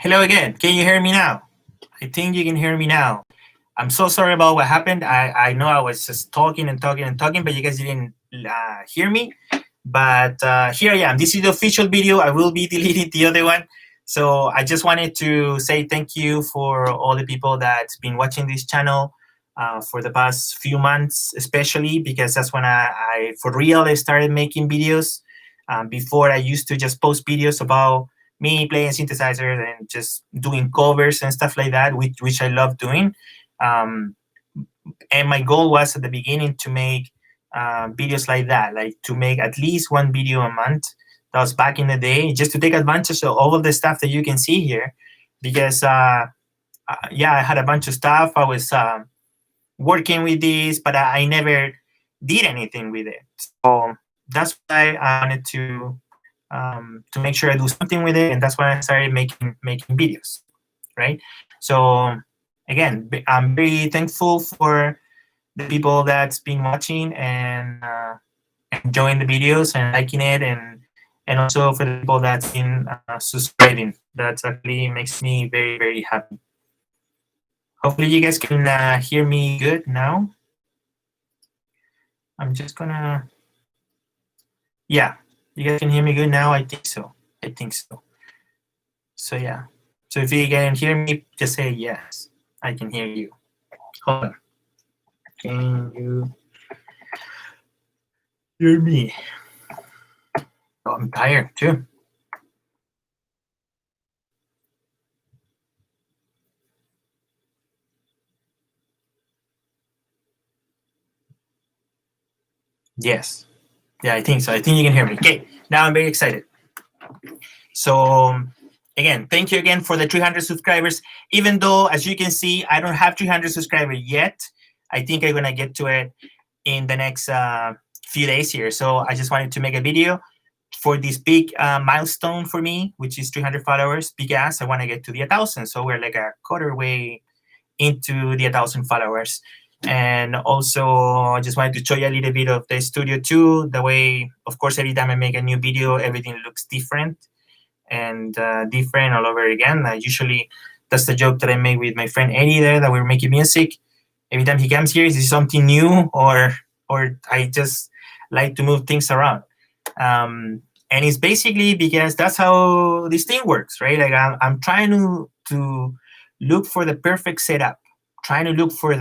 Hello again. Can you hear me now? I think you can hear me now. I'm so sorry about what happened. I know I was just talking and talking and talking, but you guys didn't hear me. But here I am. This is the official video. I will be deleting the other one. So I just wanted to say thank you for all the people that's been watching this channel for the past few months, especially because that's when I for real, I started making videos. Before I used to just post videos about me playing synthesizers and just doing covers and stuff like that, which I love doing. Um, and my goal was at the beginning to make videos like that, like to make at least one video a month. That was back in the day, just to take advantage of all of the stuff that you can see here, because yeah, I had a bunch of stuff. I was working with this, but I never did anything with it. So that's why I wanted to make sure I do something with it, and that's why I started making videos, right? So again, I'm very thankful for the people that's been watching and enjoying the videos and liking it, and also for the people that's been subscribing. That actually makes me very happy. Hopefully, you guys can hear me good now. I'm just gonna, yeah, you guys can hear me good now. I think so. I think so. So yeah. So if you can hear me, just say yes. I can hear you. Hold on. Can you hear me? Oh, I'm tired too. Yes. Yeah, I think so. I think you can hear me. Okay. Now I'm very excited. So again, thank you again for the 300 subscribers. Even though, as you can see, I don't have 300 subscribers yet. I think I'm gonna get to it in the next few days here. So I just wanted to make a video for this big milestone for me, which is 300 followers, because I want to get to the 1,000. So we're like a quarter way into the 1,000 followers. And also, I just wanted to show you a little bit of the studio too. The way, of course, every time I make a new video, everything looks different and different all over again. Usually, that's the joke that I make with my friend Eddie there, that we're making music. Every time he comes here, is something new, or I just like to move things around. And it's basically because that's how this thing works, right? Like I'm trying to look for the perfect setup, trying to look for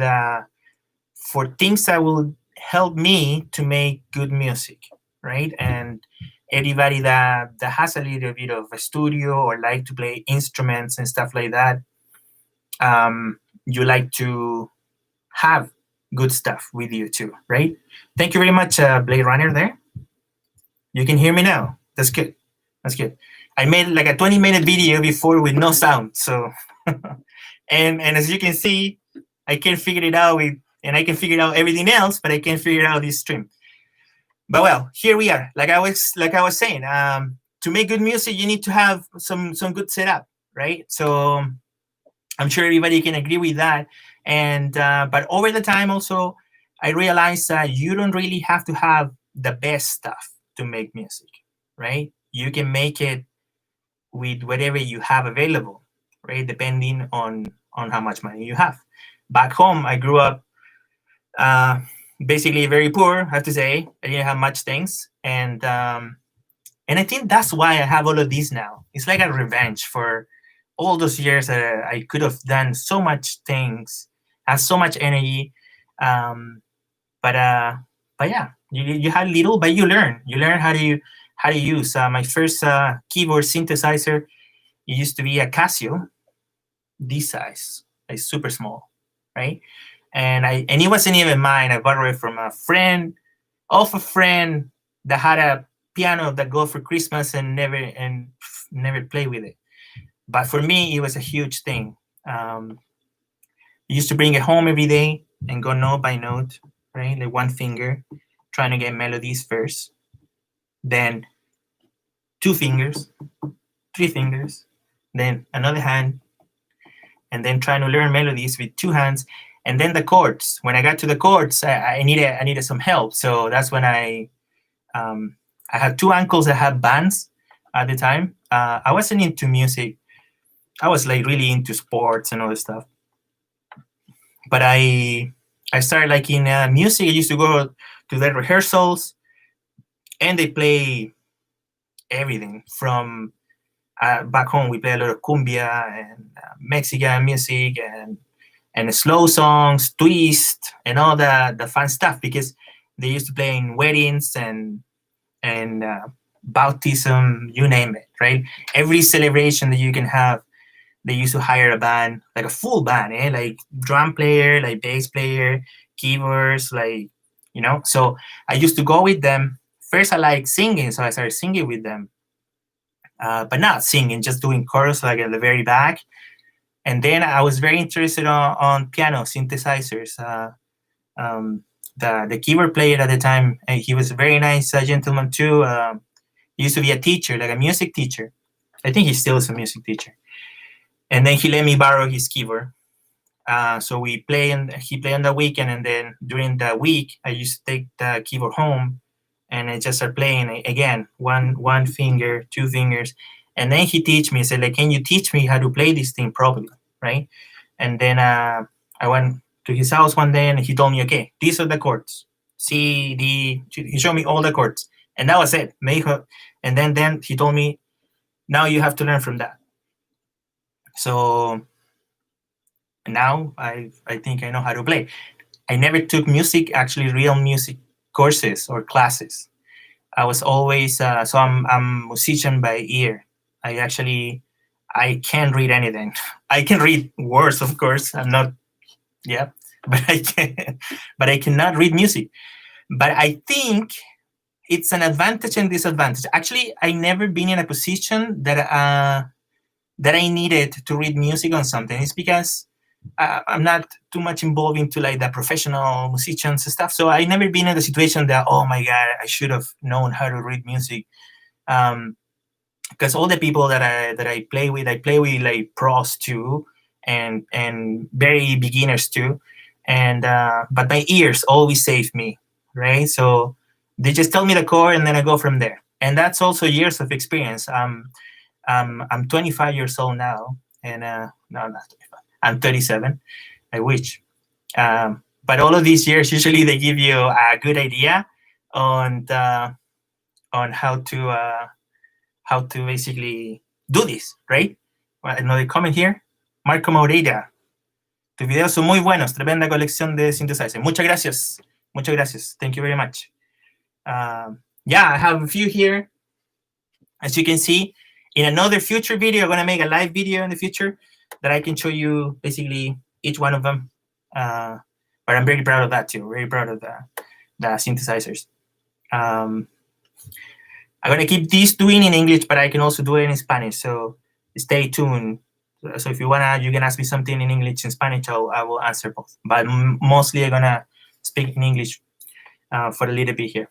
things that will help me to make good music, right? And everybody that has a little bit of a studio or like to play instruments and stuff like that, you like to have good stuff with you too, right? Thank you very much, Blade Runner there. You can hear me now. That's good. That's good. I made like a 20-minute video before with no sound. So, and as you can see, I can figure it out and I can figure out everything else, but I can't figure out this stream. But well, here we are. Like I was saying, to make good music, you need to have some good setup, right? So I'm sure everybody can agree with that. And but over the time, also, I realized that you don't really have to have the best stuff to make music, right? You can make it with whatever you have available, right? Depending on how much money you have. Back home, I grew up basically very poor, I have to say. I didn't have much things, and I think that's why I have all of these now. It's like a revenge for all those years that I could have done so much things, have so much energy, but yeah, you had little, but you learn. You learn how to use. My first keyboard synthesizer, it used to be a Casio, this size, like super small, right? And it wasn't even mine. I borrowed it from a friend, of a friend that had a piano that got for Christmas and never played with it. But for me, it was a huge thing. I used to bring it home every day and go note by note, right? Like one finger, trying to get melodies first. Then 2 fingers, 3 fingers, then another hand, and then trying to learn melodies with 2 hands, and then the chords. When I got to the chords, I needed some help. So that's when I had 2 uncles that had bands at the time. I wasn't into music I was like really into sports and all this stuff. But I started liking music. I used to go to the rehearsals, and they play everything from back home. We play a lot of cumbia and Mexican music and slow songs, twist, and all the fun stuff because they used to play in weddings and baptism, you name it, right? Every celebration that you can have, they used to hire a band, like a full band, like drum player, like bass player, keyboards, like So I used to go with them. First, I like singing, so I started singing with them, but not singing, just doing chorus like at the very back. And then I was very interested on piano synthesizers. The keyboard player at the time, he was a very nice gentleman too. He used to be a teacher, like a music teacher. I think he still is a music teacher. And then he let me borrow his keyboard. So we play, and he played on the weekend, and then during the week, I used to take the keyboard home, and I just start playing again, one finger, two fingers, and then he teach me. Said like, "Can you teach me how to play this thing properly?" Right? And then I went to his house one day, and he told me, "Okay, these are the chords, C, D." He showed me all the chords, and that was it. And then he told me, "Now you have to learn from that." So now I think I know how to play. I never took music, actually real music courses or classes. I was always so I'm musician by ear. I can't read anything. I can read words, of course. I'm not, yeah, but I can, but I cannot read music. But I think it's an advantage and disadvantage. Actually, I never been in a position that I needed to read music on something. It's because I'm not too much involved into like the professional musicians and stuff. So I never been in the situation that, oh my God, I should have known how to read music. Because all the people that I play with like pros too, and very beginners too. And but my ears always save me, right? So they just tell me the chord, and then I go from there. And that's also years of experience. I'm 25 years old now, and no, not 25. I'm 37. I wish. But all of these years, usually they give you a good idea on how to basically do this, right? Well, another comment here. Marco Moreira. Tus videos son muy buenos. Tremenda colección de synthesizer. Muchas gracias. Muchas gracias. Thank you very much. Yeah, I have a few here. As you can see, in another future video, I'm going to make a live video in the future that I can show you basically each one of them. But I'm very proud of that too. Very proud of the synthesizers. I'm going to keep these doing in English, but I can also do it in Spanish. So stay tuned. So if you you can ask me something in English and Spanish, I will answer both. But mostly I'm going to speak in English for a little bit here.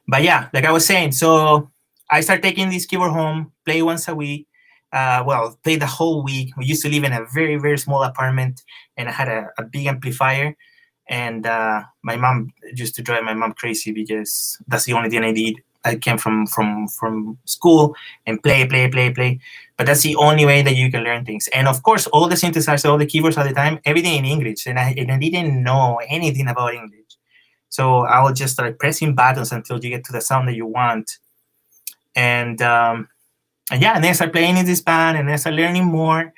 But yeah, like I was saying, so I started taking this keyboard home, play once a week. Play the whole week. We used to live in a very, very small apartment, and I had a big amplifier. And my mom used to drive my mom crazy because that's the only thing I did. I came from school and play. But that's the only way that you can learn things. And of course, all the synthesizers, all the keyboards at the time, everything in English. And I didn't know anything about English. So I would just start pressing buttons until you get to the sound that you want. And yeah, and then I started playing in this band, and then I started learning more.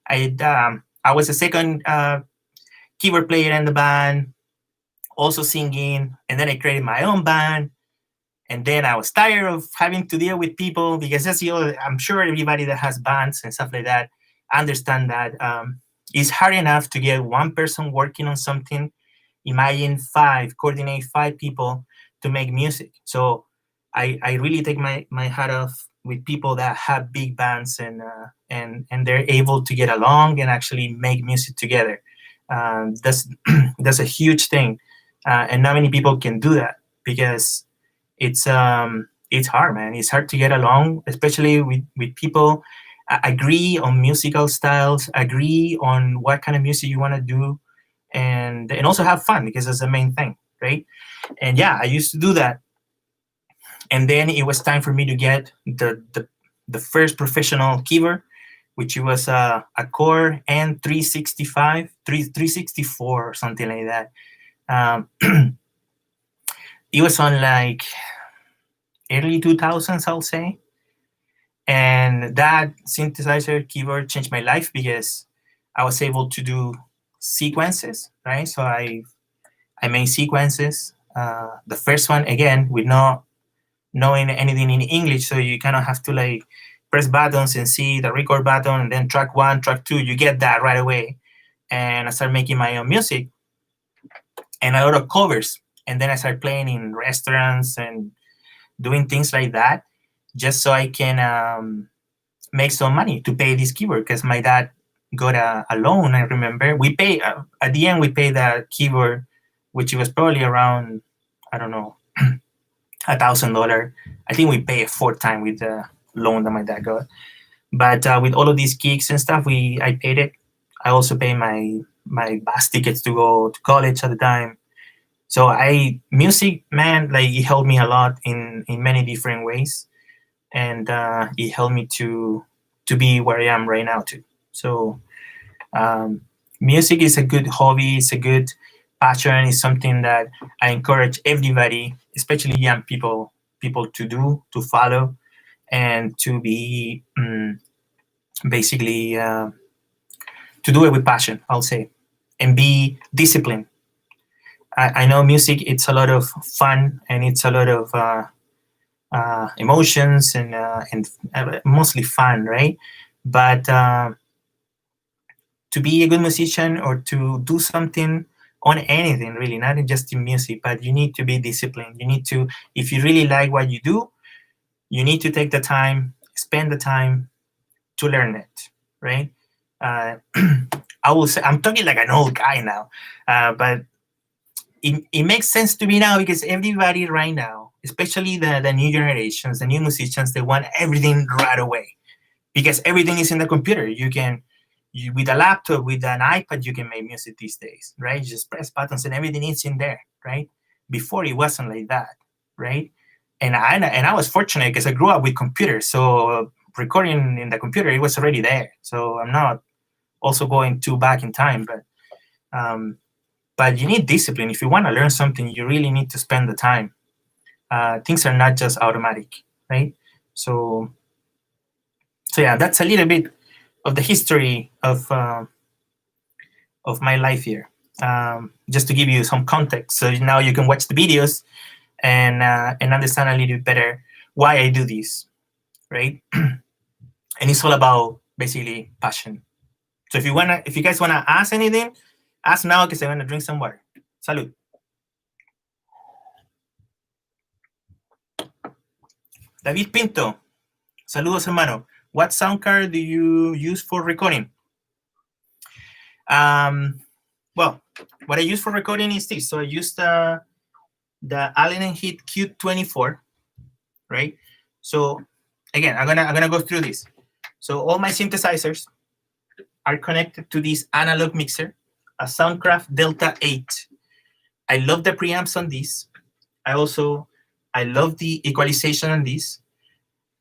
I was a second keyboard player in the band, also singing, and then I created my own band. And then I was tired of having to deal with people because I'm sure everybody that has bands and stuff like that understand that it's hard enough to get one person working on something. Imagine coordinate five people to make music. So I really take my hat off with people that have big bands and they're able to get along and actually make music together. That's a huge thing, and not many people can do that because it's hard, man. It's hard to get along, especially with people agree on musical styles, agree on what kind of music you want to do, and also have fun because that's the main thing, right? And yeah, I used to do that. And then it was time for me to get the first professional keyboard. which was a Core N365, 364 or something like that. Um, it was on like early 2000s, I'll say. And that synthesizer keyboard changed my life because I was able to do sequences, right? So I made sequences. The first one, again, with no knowing anything in English, so you kind of have to like press buttons and see the record button, and then track one, track two, you get that right away. And I started making my own music and a lot of covers. And then I started playing in restaurants and doing things like that, just so I can make some money to pay this keyboard, because my dad got a loan. I remember we pay at the end we paid the keyboard, which was probably around, I don't know, $1,000. I think we pay it 4 times with the loan that my dad got. But with all of these gigs and stuff, I paid it. I also paid my bus tickets to go to college at the time. So music, man, like it helped me a lot in many different ways, and it helped me to be where I am right now too. So music is a good hobby. It's a good passion. It's something that I encourage everybody, especially young people to follow, and to be basically to do it with passion, I'll say, and be disciplined. I know music, it's a lot of fun, and it's a lot of emotions, and mostly fun, right? But to be a good musician, or to do something on anything, really, not just in music, but you need to be disciplined. You need to, if you really like what you do, you need to take the time, spend the time to learn it, right? I will say, I'm talking like an old guy now, but it makes sense to me now, because everybody right now, especially the new generations, the new musicians, they want everything right away, because everything is in the computer. With a laptop, with an iPad, you can make music these days, right? You just press buttons and everything is in there, right? Before it wasn't like that, right? And I was fortunate because I grew up with computers, so recording in the computer, it was already there. So I'm not also going too back in time, but you need discipline. If you want to learn something, you really need to spend the time. Things are not just automatic, right? So yeah, that's a little bit of the history of my life here. Just to give you some context, so now you can watch the videos and understand a little bit better why I do this, right? And it's all about basically passion. So if you guys wanna ask anything, ask now, because I'm gonna drink some water. Salud. David Pinto, saludos hermano. What sound card do you use for recording? Well, what I use for recording is this. So I use the Allen & Heath Q24, right? So again, I'm gonna go through this. So all my synthesizers are connected to this analog mixer, a Soundcraft Delta 8. I love the preamps on this. I love the equalization on this,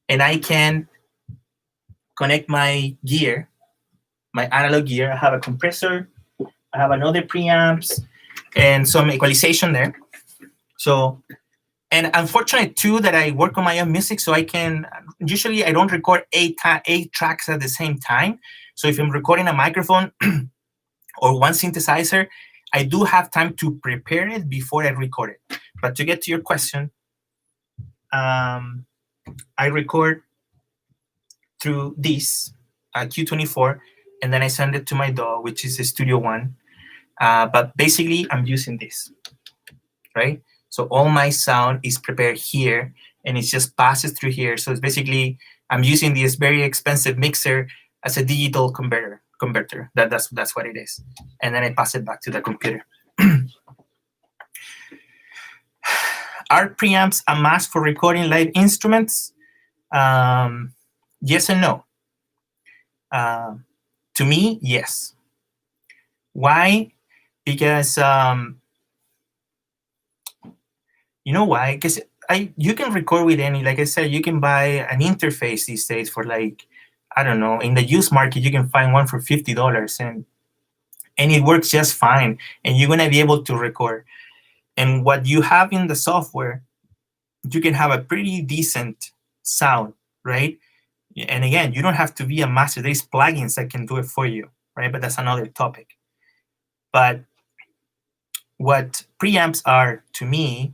and I can connect my gear, my analog gear. I have a compressor, I have another preamps, and some equalization there. So, and I'm fortunate too that I work on my own music, so I don't record eight tracks at the same time. So if I'm recording a microphone or one synthesizer, I do have time to prepare it before I record it. But to get to your question, I record through this Q24, and then I send it to my DAW, which is a Studio One. But basically, I'm using this, right? So all my sound is prepared here, and it just passes through here. So it's basically, I'm using this very expensive mixer as a digital converter. That's what it is. And then I pass it back to the computer. Are preamps a must for recording live instruments? Yes and no. To me, yes. Why? Because you know why? Because you can record with any, like I said, you can buy an interface these days for like I don't know, in the used market, you can find one for $50, and it works just fine. And you're gonna be able to record. And what you have in the software, you can have a pretty decent sound, right? And again, you don't have to be a master. There's plugins that can do it for you, right? But that's another topic. But what preamps are to me,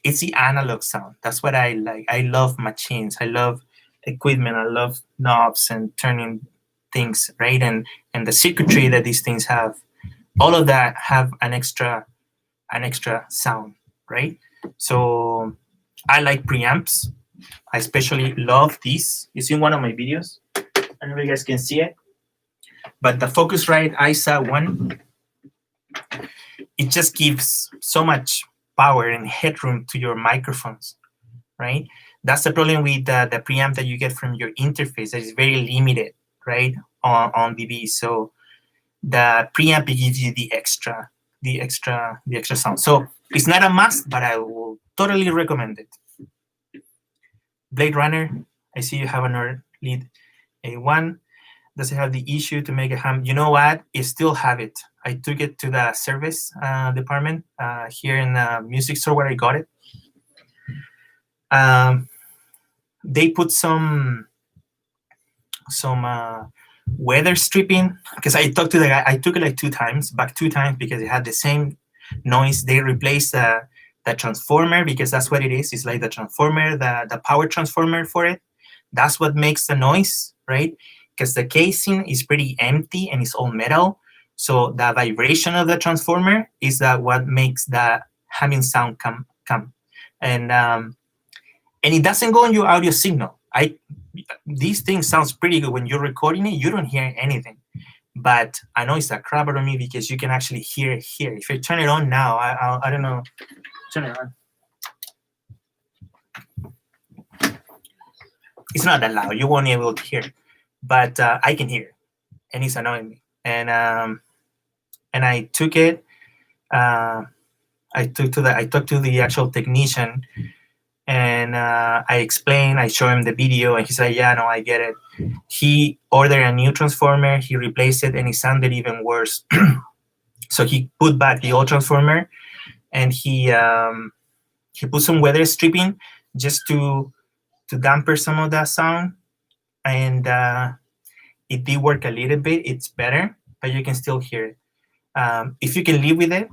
it's the analog sound. That's what I like. I love machines. I love equipment. I love knobs and turning things, right? And the circuitry that these things have. All of that have an extra sound, right? So I like preamps. I especially love these. It's in one of my videos. I don't know if you guys can see it. But the Focusrite ISA one, it just gives so much power and headroom to your microphones, right? That's the problem with the preamp that you get from your interface. That is very limited, right, on BB. So the preamp gives you the extra sound. So it's not a must, but I will totally recommend it. Blade Runner, I see you have another lead A1. Does it have the issue to make a ham? You know what? It still have it. I took it to the service department here in the music store where I got it. They put some weather stripping, because I talked to the guy. I took it like two times because it had the same noise. They replaced the transformer, because that's what it is. It's like the transformer, the power transformer for it. That's what makes the noise, right? Because the casing is pretty empty and it's all metal. So the vibration of the transformer is that what makes the humming sound come. And it doesn't go on your audio signal. These things sounds pretty good when you're recording it. You don't hear anything, but I know it's a crap out of me because you can actually hear it here. If I turn it on now, I don't know. Turn it on. It's not that loud. You won't be able to hear, but I can hear, and it's annoying me. And I took it. I talked to the actual technician. And I explained, I showed him the video, and he said, yeah, no, I get it. He ordered a new transformer, he replaced it, and it sounded even worse. So he put back the old transformer, and he put some weather stripping just to dampen some of that sound. And it did work a little bit. It's better, but you can still hear it. If you can live with it,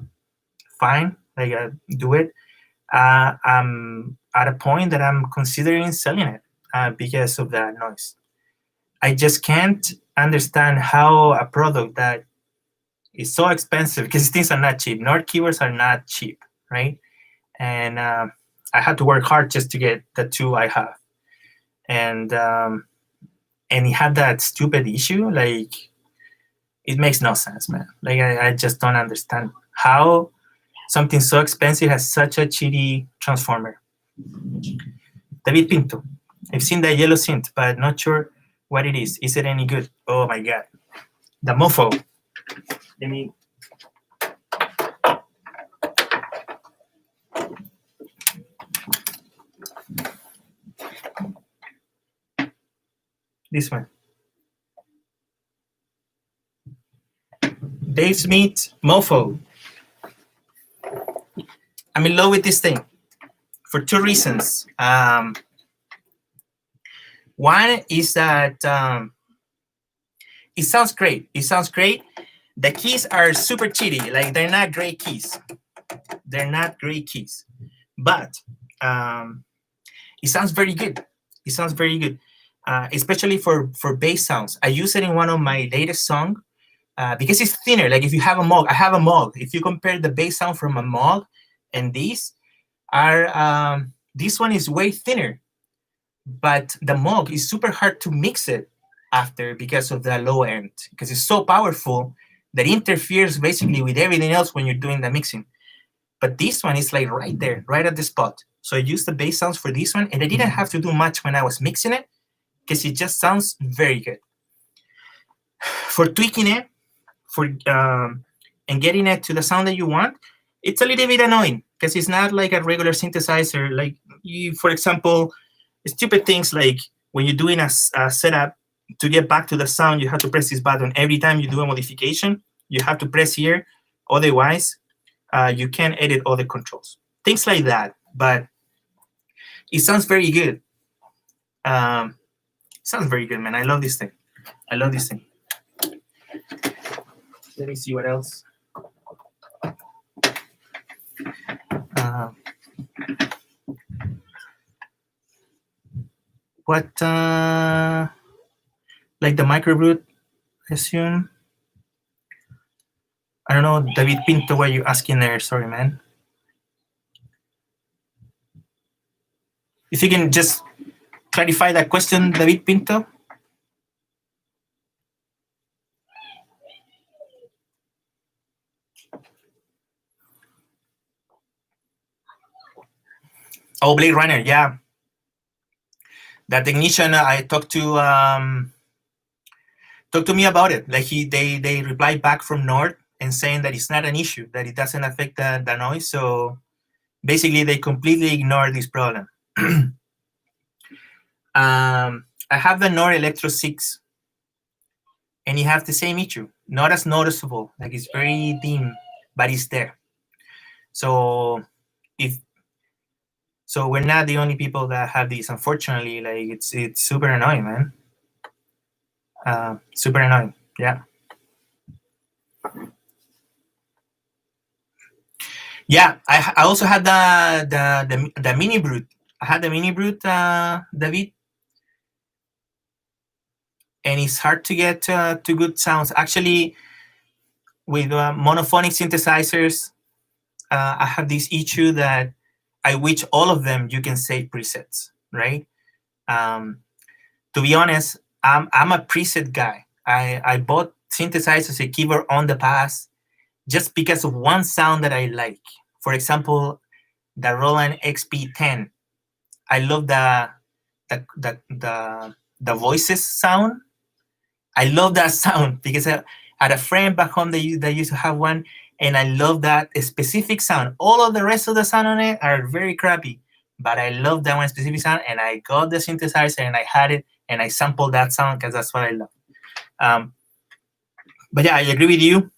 fine, do it. I'm at a point that I'm considering selling it because of that noise. I just can't understand how a product that is so expensive, because things are not cheap. Nord keyboards are not cheap, right? And I had to work hard just to get the two I have. And it had that stupid issue. Like, it makes no sense, man. Like, I just don't understand how something so expensive has such a shitty transformer. David Pinto. I've seen the yellow synth, but not sure what it is. Is it any good? Oh my god. The mofo. Let me. This one. Dave Smith mofo. I'm in love with this thing for two reasons. One is that it sounds great. It sounds great. The keys are super cheaty. Like, they're not great keys. They're not great keys. But it sounds very good. It sounds very good, especially for bass sounds. I use it in one of my latest songs because it's thinner. Like, if you have a Moog, I have a Moog. If you compare the bass sound from a Moog and these are, this one is way thinner, but the Moog is super hard to mix it after because of the low end, because it's so powerful that interferes basically with everything else when you're doing the mixing. But this one is like right there, right at the spot. So I used the bass sounds for this one, and I didn't have to do much when I was mixing it because it just sounds very good. For tweaking it, and getting it to the sound that you want, it's a little bit annoying because it's not like a regular synthesizer. Like, you, for example, stupid things like when you're doing a setup, to get back to the sound, you have to press this button. Every time you do a modification, you have to press here. Otherwise, you can't edit all the controls. Things like that. But it sounds very good. Sounds very good, man. I love this thing. I love this thing. Let me see what else. What, like the microbrute, I assume? I don't know, David Pinto, what you asking there? Sorry, man. If you can just clarify that question, David Pinto. Oh, Blade Runner, yeah. That technician I talked to me about it. Like they replied back from Nord and saying that it's not an issue, that it doesn't affect the noise. So basically, they completely ignore this problem. I have the Nord Electro 6, and it has the same issue. Not as noticeable, like it's very dim, but it's there. So we're not the only people that have these. Unfortunately, like it's super annoying, man. Super annoying. Yeah. Yeah, I also had the mini brute. I had the mini brute, David, and it's hard to get to good sounds. Actually, with monophonic synthesizers, I have this issue that I wish all of them you can save presets, right? To be honest, I'm a preset guy. I bought synthesizers and keyboard on the past just because of one sound that I like. For example, the Roland XP10. I love the voices sound. I love that sound because I had a friend back home that used to have one, and I love that specific sound. All of the rest of the sound on it are very crappy, but I love that one specific sound, and I got the synthesizer and I had it, and I sampled that sound because that's what I love. But yeah, I agree with you.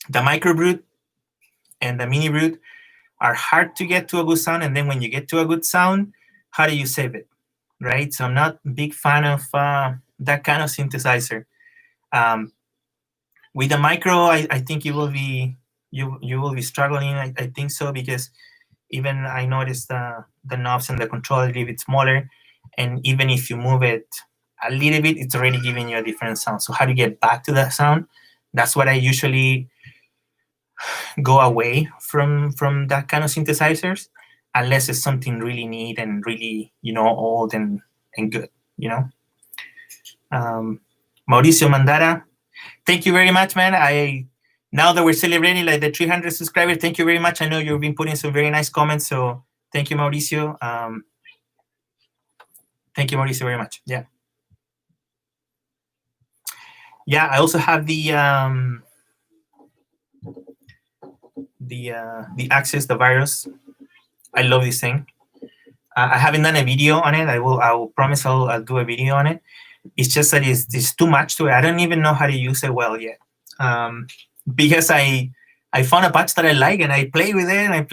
The micro brute and the mini brute are hard to get to a good sound, and then when you get to a good sound, how do you save it, right? So I'm not a big fan of that kind of synthesizer. With the micro, I think you will be struggling. I think so, because even I noticed the knobs and the control a little bit smaller, and even if you move it a little bit, it's already giving you a different sound. So how do you get back to that sound? That's what I usually go away from that kind of synthesizers, unless it's something really neat and really, old and good, Mauricio Mandara, thank you very much, man. Now that we're celebrating like the 300 subscribers, thank you very much. I know you've been putting some very nice comments, so thank you, Mauricio. Thank you, Mauricio, very much. Yeah. I also have the Access, the virus. I love this thing. I haven't done a video on it. I will promise I'll do a video on it. It's just that it's too much to it. I don't even know how to use it well yet. Because I found a patch that I like, and I play with it, I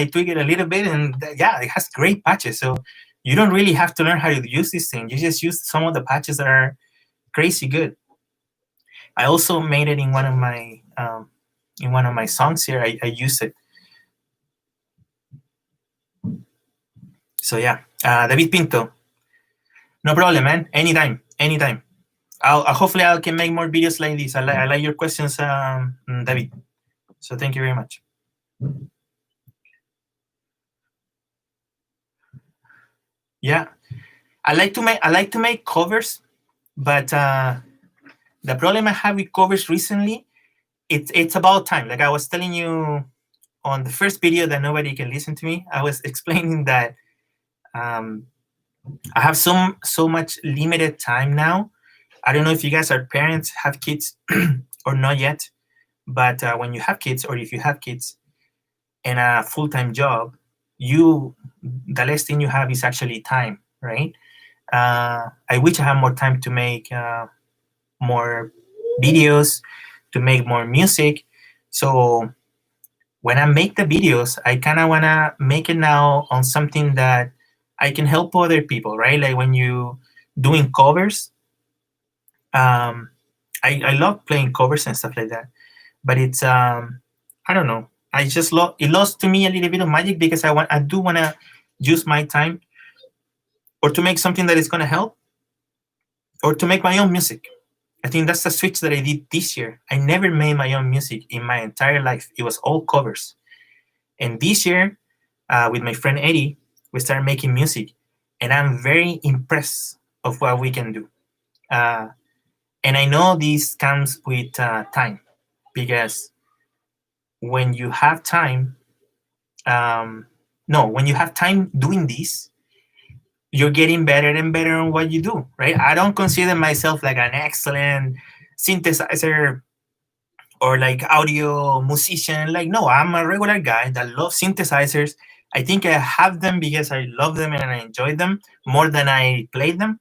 tweak it a little bit, and yeah, it has great patches. So you don't really have to learn how to use this thing. You just use some of the patches that are crazy good. I also made it in one of my songs here. I use it. So yeah, David Pinto, no problem, man. Anytime. Hopefully I can make more videos like this. I like your questions, David. So thank you very much. Yeah, I like to make covers, but the problem I have with covers recently, it's about time. Like I was telling you on the first video that nobody can listen to me, I was explaining that I have so much limited time now. I don't know if you guys are parents, have kids, or not yet, but when you have kids, or if you have kids and a full-time job, the last thing you have is actually time, right? I wish I had more time to make more videos, to make more music. So when I make the videos, I kind of want to make it now on something that I can help other people, right? Like when you doing covers, um, I love playing covers and stuff like that. But it's I don't know. I just it lost to me a little bit of magic because I do want to use my time or to make something that is going to help or to make my own music. I think that's the switch that I did this year. I never made my own music in my entire life. It was all covers. And this year, with my friend Eddie, we started making music, and I'm very impressed of what we can do. Uh, and I know this comes with time because when you have time, no, when you have time doing this, you're getting better and better on what you do, right? I don't consider myself like an excellent synthesizer or like audio musician. Like, no, I'm a regular guy that loves synthesizers. I think I have them because I love them and I enjoy them more than I play them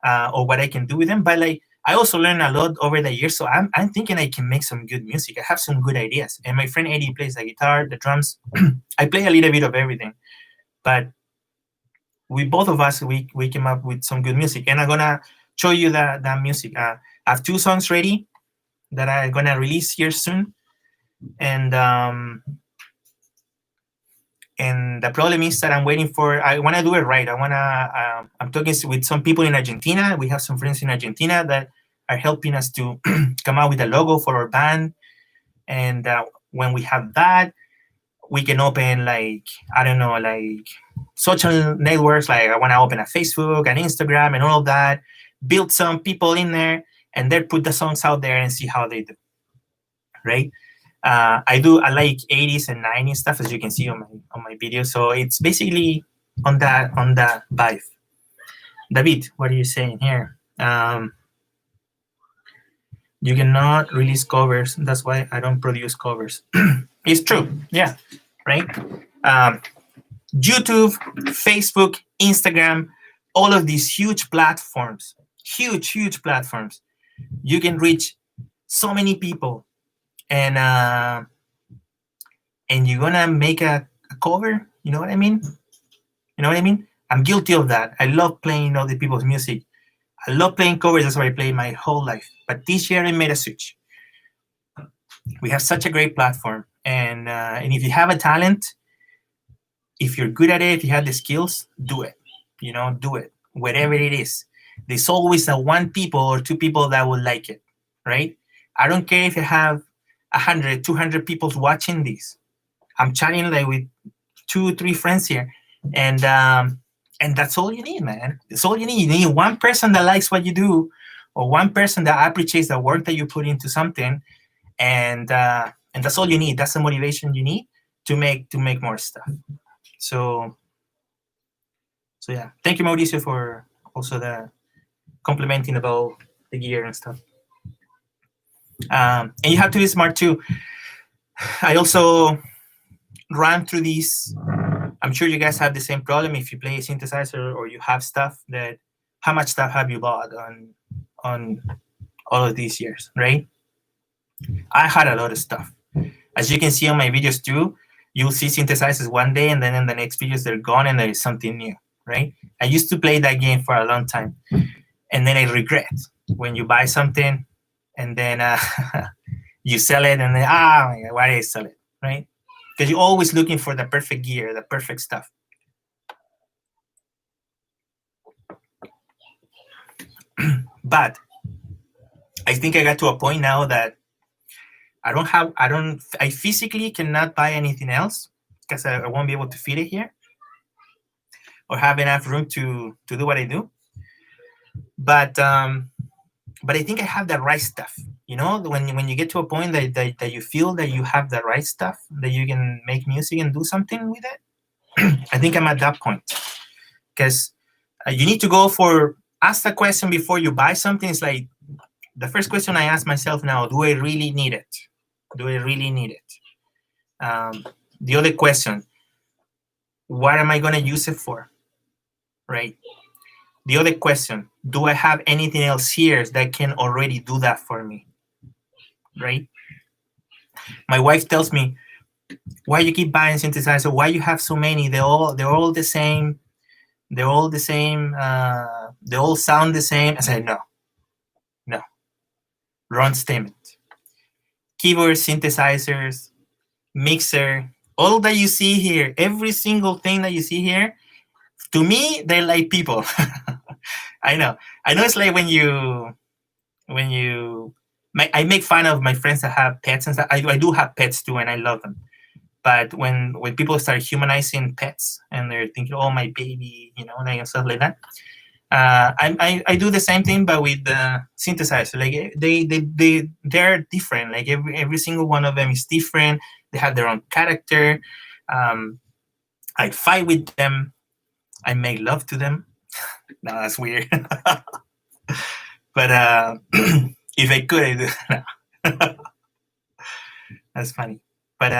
or what I can do with them. But like, I also learned a lot over the years. So I'm thinking I can make some good music. I have some good ideas. And my friend Eddie plays the guitar, the drums. I play a little bit of everything. But we both of us, we came up with some good music. And I'm going to show you that music. I have 2 songs ready that I'm going to release here soon. And the problem is that I'm waiting for. I want to do it right. I want to. I'm talking with some people in Argentina. We have some friends in Argentina that are helping us to come out with a logo for our band. And when we have that, we can open like I don't know, like social networks. Like I want to open a Facebook, an Instagram, and all of that. Build some people in there, and then put the songs out there and see how they do. Right. I like 80s and 90s stuff, as you can see on my video. So it's basically on that vibe. David, what are you saying here? You cannot release covers. That's why I don't produce covers. It's true. Yeah. Right. YouTube, Facebook, Instagram, all of these huge platforms, huge platforms. You can reach so many people, and you're gonna make a cover. You know what I mean? You know what I mean? I'm guilty of that. I love playing other people's music. I love playing covers. That's what I played my whole life. But this year I made a switch. We have such a great platform, and if you have a talent, if you're good at it, if you have the skills, do it. You know, do it. Whatever it is, there's always a 1 people or 2 people that will like it, right? I don't care if you have 100, 200 people watching this. I'm chatting like with 2, 3 friends here, and that's all you need, man. That's all you need. You need 1 person that likes what you do, or 1 person that appreciates the work that you put into something, and that's all you need. That's the motivation you need to make more stuff. So yeah. Thank you, Mauricio, for also the complimenting about the gear and stuff. And you have to be smart too. I also ran through these. I'm sure you guys have the same problem if you play a synthesizer or you have stuff that. How much stuff have you bought on all of these years, right? I had a lot of stuff. As you can see on my videos too, you'll see synthesizers one day and then in the next videos they're gone and there is something new, right? I used to play that game for a long time, and then I regret when you buy something and then you sell it and then my God, why did I sell it, right? Because you're always looking for the perfect gear, the perfect stuff. But I think I got to a point now that I physically cannot buy anything else because I won't be able to fit it here or have enough room to do what I do. But I think I have the right stuff. You know, when you get to a point that you feel that you have the right stuff, that you can make music and do something with it, I think I'm at that point. Because you need to go ask the question before you buy something. It's like the first question I ask myself now: do I really need it? Do I really need it? The other question: what am I going to use it for? Right. The other question, do I have anything else here that can already do that for me? Right? My wife tells me, why you keep buying synthesizer? Why you have so many? They're all the same. They're all the same. They all sound the same. I said, no. Wrong statement. Keyboard, synthesizers, mixer, all that you see here, every single thing that you see here, to me, they're like people. I know. It's like I make fun of my friends that have pets and stuff. I do have pets too, and I love them. But when people start humanizing pets and they're thinking, "Oh, my baby," like stuff like that, I do the same thing, but with the synthesizer. Like they're different. Like every single one of them is different. They have their own character. I fight with them. I make love to them. No, that's weird. But if I could, I do. No. That's funny. But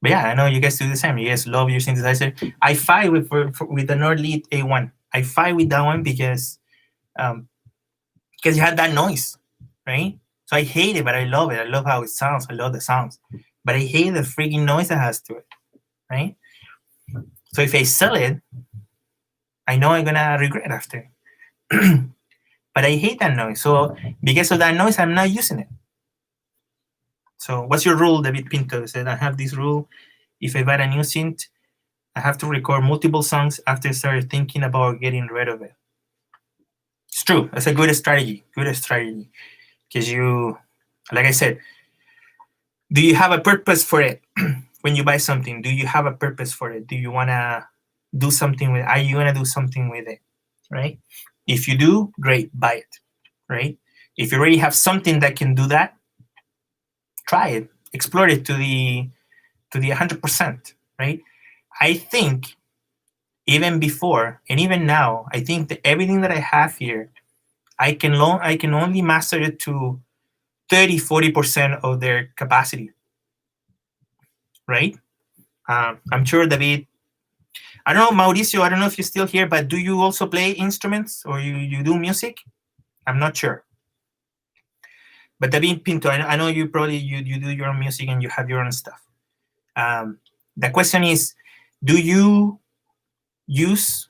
yeah, I know you guys do the same. You guys love your synthesizer. I fight with the Nord Lead A1. I fight with that one because you had that noise, right? So I hate it, but I love it. I love how it sounds. I love the sounds, but I hate the freaking noise it has to it, right? So if I sell it, I know I'm gonna regret after. But I hate that noise. So because of that noise, I'm not using it. So what's your rule, David Pinto? Said I have this rule. If I buy a new synth, I have to record multiple songs after I start thinking about getting rid of it. It's true. That's a good strategy. Good strategy. Because like I said, do you have a purpose for it? When you buy something, do you have a purpose for it? Do you want to do something with it? Are you going to do something with it? Right? If you do, great, buy it. Right? If you already have something that can do that, try it. Explore it to the 100%. Right? I think even before and even now, I think that everything that I have here, I can only master it to 30-40% of their capacity. Right? I'm sure David. I don't know, Mauricio. I don't know if you're still here, but do you also play instruments or you do music? I'm not sure. But David Pinto, I know you probably you do your own music and you have your own stuff. The question is, do you use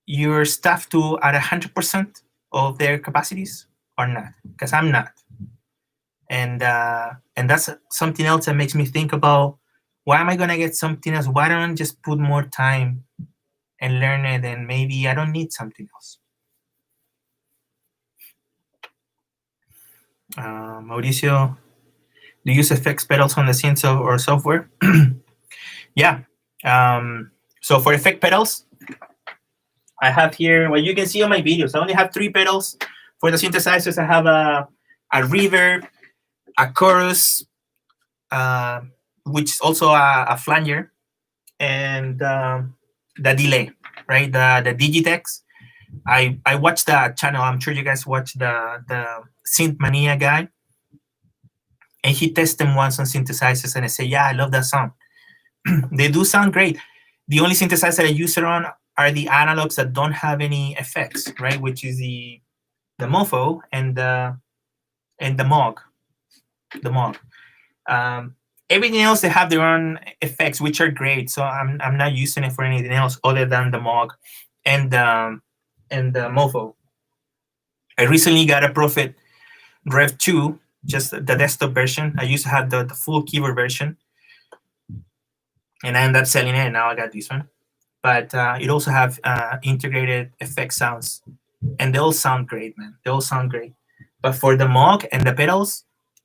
your stuff to at 100% of their capacities or not? Because I'm not, and that's something else that makes me think about, why am I gonna get something else? Why don't I just put more time and learn it, and maybe I don't need something else? Mauricio, do you use effects pedals on the synths or software? Yeah. So for effect pedals, I have here what you can see on my videos. I only have 3 pedals. For the synthesizers, I have a reverb, a chorus, which is also a flanger, and the delay, right? The Digitex. I watched that channel. I'm sure you guys watch the Synth Mania guy, and he tested them once on synthesizers, and I say, yeah, I love that sound. They do sound great. The only synthesizer I use it on are the analogs that don't have any effects, right? Which is the Mofo and the Moog. The Moog. Everything else, they have their own effects, which are great. So I'm not using it for anything else other than the Moog and the Mofo. I recently got a Prophet Rev 2, just the desktop version. I used to have the full keyboard version, and I ended up selling it, and now I got this one. But it also have integrated effect sounds, and they all sound great, man. They all sound great. But for the Moog and the pedals,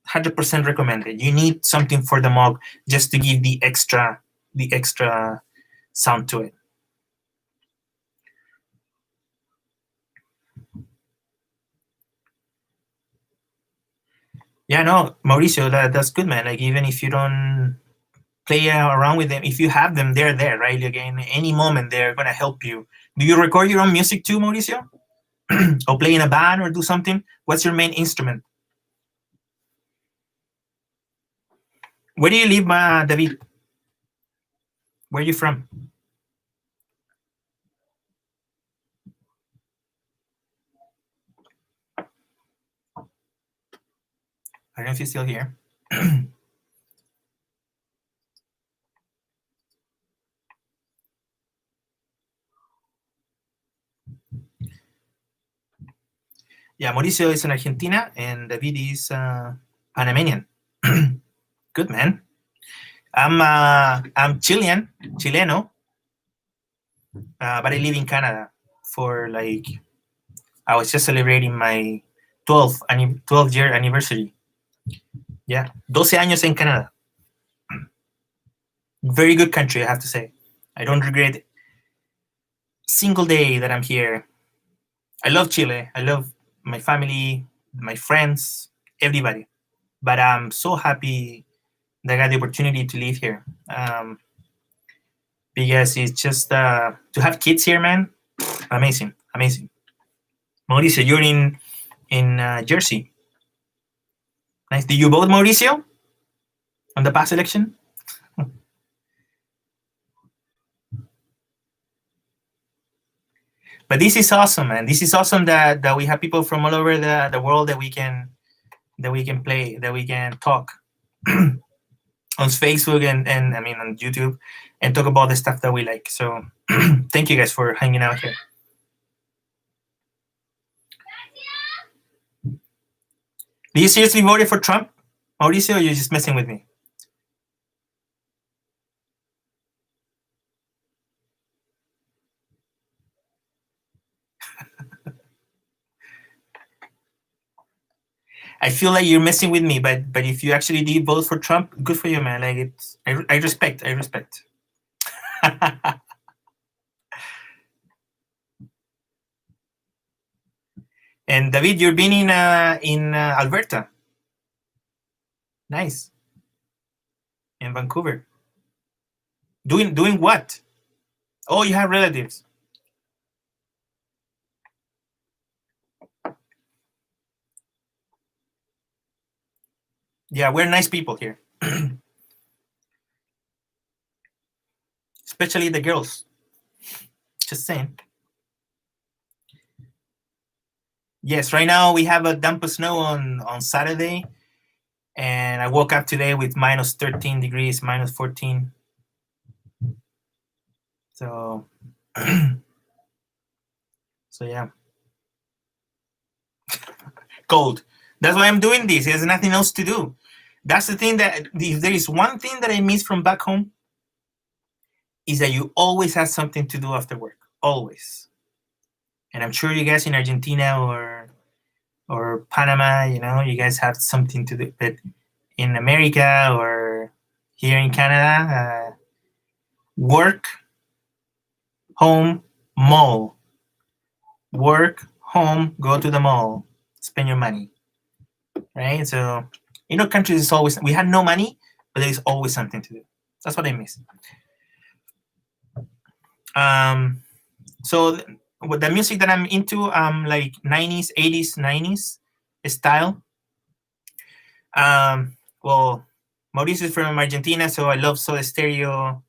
100% recommended. You need something for the Moog just to give the extra sound to it. Yeah, no, Mauricio, that's good, man. Like, even if you don't play around with them, if you have them, they're there, right? Like, in any moment, they're gonna help you. Do you record your own music too, Mauricio? Or play in a band or do something? What's your main instrument? Where do you live, David? Where are you from? I don't know if you're still here. Yeah, Mauricio is in Argentina, and David is Panamanian. Good, man. I'm Chilean, Chileno, but I live in Canada for like, I was just celebrating my 12th year anniversary. Yeah, 12 años en Canada. Very good country, I have to say. I don't regret single day that I'm here. I love Chile. I love my family, my friends, everybody. But I'm so happy that I got the opportunity to live here. Because it's just to have kids here, man. Amazing, amazing. Mauricio, you're in Jersey. Nice. Did you vote, Mauricio, on the past election? But this is awesome, man. This is awesome that we have people from all over the world that we can play, that we can talk on Facebook and I mean on YouTube and talk about the stuff that we like. So thank you guys for hanging out here. Do you seriously voted for Trump, Mauricio, or you're just messing with me? I feel like you're messing with me, but if you actually did vote for Trump, good for you, man. Like it's, I respect, I respect. And David, you're been in Alberta. Nice. In Vancouver. Doing what? Oh, you have relatives. Yeah, we're nice people here. Especially the girls. Just saying. Yes, right now we have a dump of snow on Saturday, and I woke up today with minus 13 degrees, minus 14. So, so yeah, cold. That's why I'm doing this. There's nothing else to do. That's the thing, that if there is one thing that I miss from back home, is that you always have something to do after work. Always. And I'm sure you guys in Argentina or Panama, you guys have something to do. But in America or here in Canada, work, home, mall. Work, home, go to the mall, spend your money. Right? So, countries is always, we had no money, but there's always something to do. That's what I miss. So with the music that I'm into, like 90s, 80s, 90s style. Well, Mauricio is from Argentina, so I love Soda Stereo.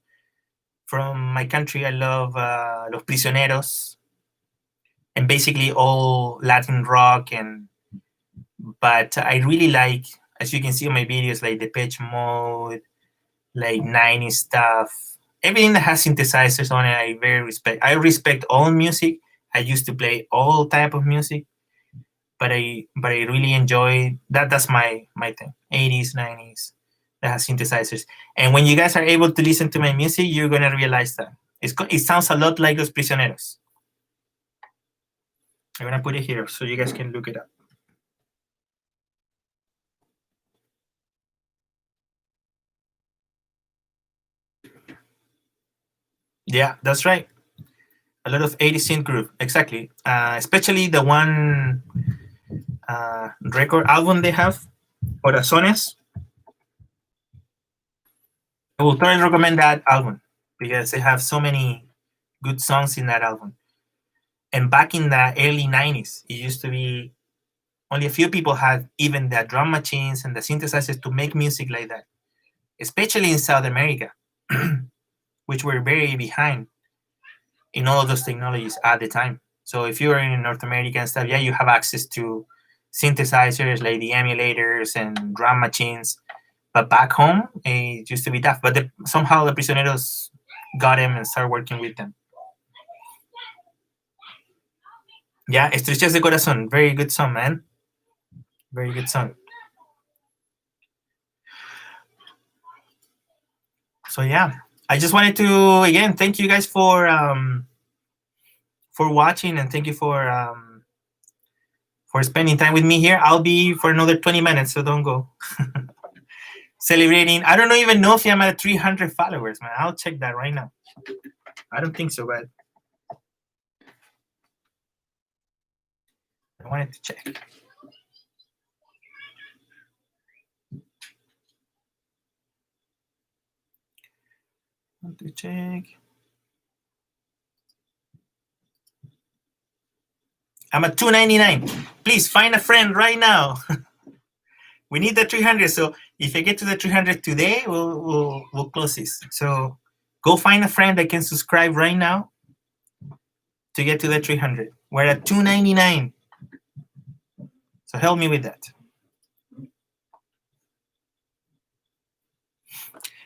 From my country, I love Los Prisioneros, and basically all Latin rock. But I really like, as you can see on my videos, like Depeche Mode, like 90s stuff, everything that has synthesizers on it. I very respect. I respect all music. I used to play all type of music, but I really enjoy that. That's my thing. 80s, 90s that has synthesizers. And when you guys are able to listen to my music, you're gonna realize that it sounds a lot like Los Prisioneros. I'm gonna put it here so you guys can look it up. Yeah, that's right. A lot of 80s synth group, exactly. Especially the one record album they have, Corazones. I will totally recommend that album because they have so many good songs in that album. And back in the early 90s, it used to be only a few people had even the drum machines and the synthesizers to make music like that, especially in South America, which were very behind in all of those technologies at the time. So if you're in North America and stuff, yeah, you have access to synthesizers, like the emulators and drum machines. But back home, it used to be tough. But somehow the Prisioneros got him and started working with them. Yeah, Estrechas de Corazón. Very good song, man. Very good song. So yeah, I just wanted to again thank you guys for watching, and thank you for spending time with me here. I'll be for another 20 minutes, so don't go. Celebrating. I don't even know if I'm at 300 followers, man. I'll check that right now. I don't think so, but I wanted to check. Want to check. I'm at 299. Please find a friend right now. We need the 300. So if I get to the 300 today, we'll close this. So go find a friend that can subscribe right now to get to the 300. We're at 299. So help me with that.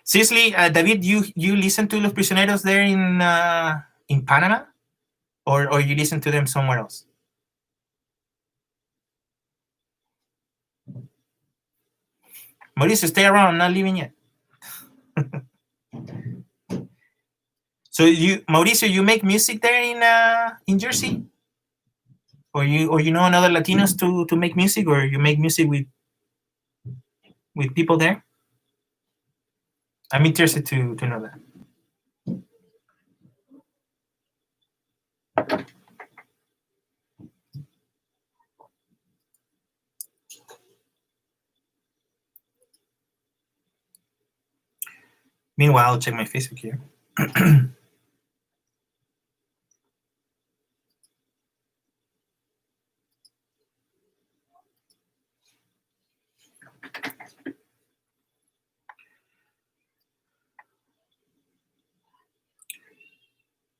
Seriously, David, you listen to Los Prisioneros there in Panama, or you listen to them somewhere else? Mauricio, stay around. I'm not leaving yet. So Mauricio, you make music there in Jersey, or you know another Latinos to make music, or you make music with people there? I'm interested to know that. Meanwhile, I'll check my Facebook here.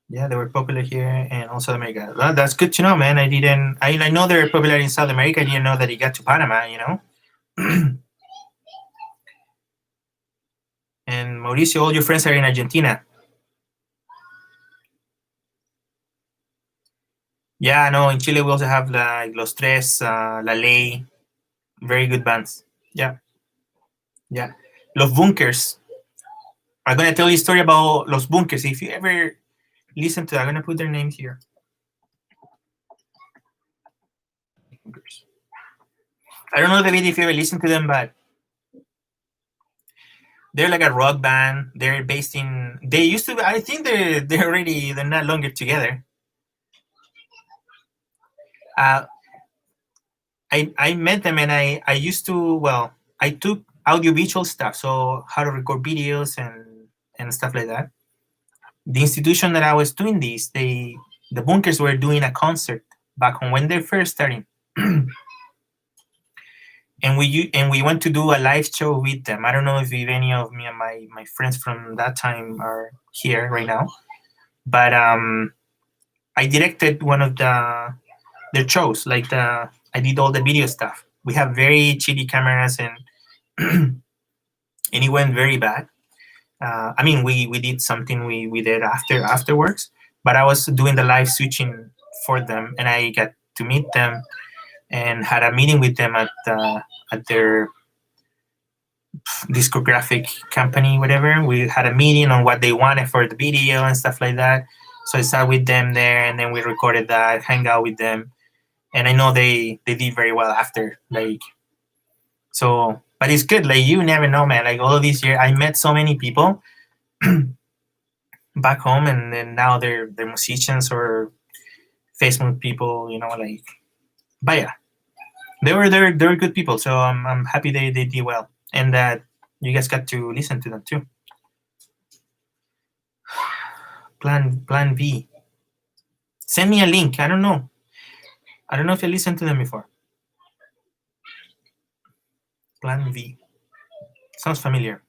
Yeah, they were popular here and also America. Well, that's good to know, man. I know they're popular in South America. I didn't know that it got to Panama, you know. And Mauricio, all your friends are in Argentina. Yeah, I know. In Chile, we also have like Los Tres, La Ley, very good bands. Yeah. Yeah. Los Bunkers. I'm going to tell you a story about Los Bunkers. If you ever listen to that, I'm going to put their names here. Bunkers. I don't know, David, if you ever listen to them, but they're like a rock band. They're based in. They used to. I think they're not longer together. I met them, and I used to. Well, I took audiovisual stuff, so how to record videos and stuff like that. The institution that I was doing this, the Bunkers were doing a concert back home when they're first starting. And we went to do a live show with them. I don't know if any of me and my friends from that time are here right now, but I directed one of their shows. Like I did all the video stuff. We have very shitty cameras, and and it went very bad. I mean, we did something we did afterwards, but I was doing the live switching for them, and I got to meet them and had a meeting with them at their discographic company, whatever. We had a meeting on what they wanted for the video and stuff like that. So I sat with them there, and then we recorded that, hang out with them, and I know they did very well after. Like, so, but it's good. Like, you never know, man. Like, all of these years, I met so many people back home, and then now they're musicians or Facebook people, you know, like. But yeah, they're good people. So I'm happy they did well, and that you guys got to listen to them too. Plan B. Send me a link. I don't know if you listened to them before. Plan V. Sounds familiar.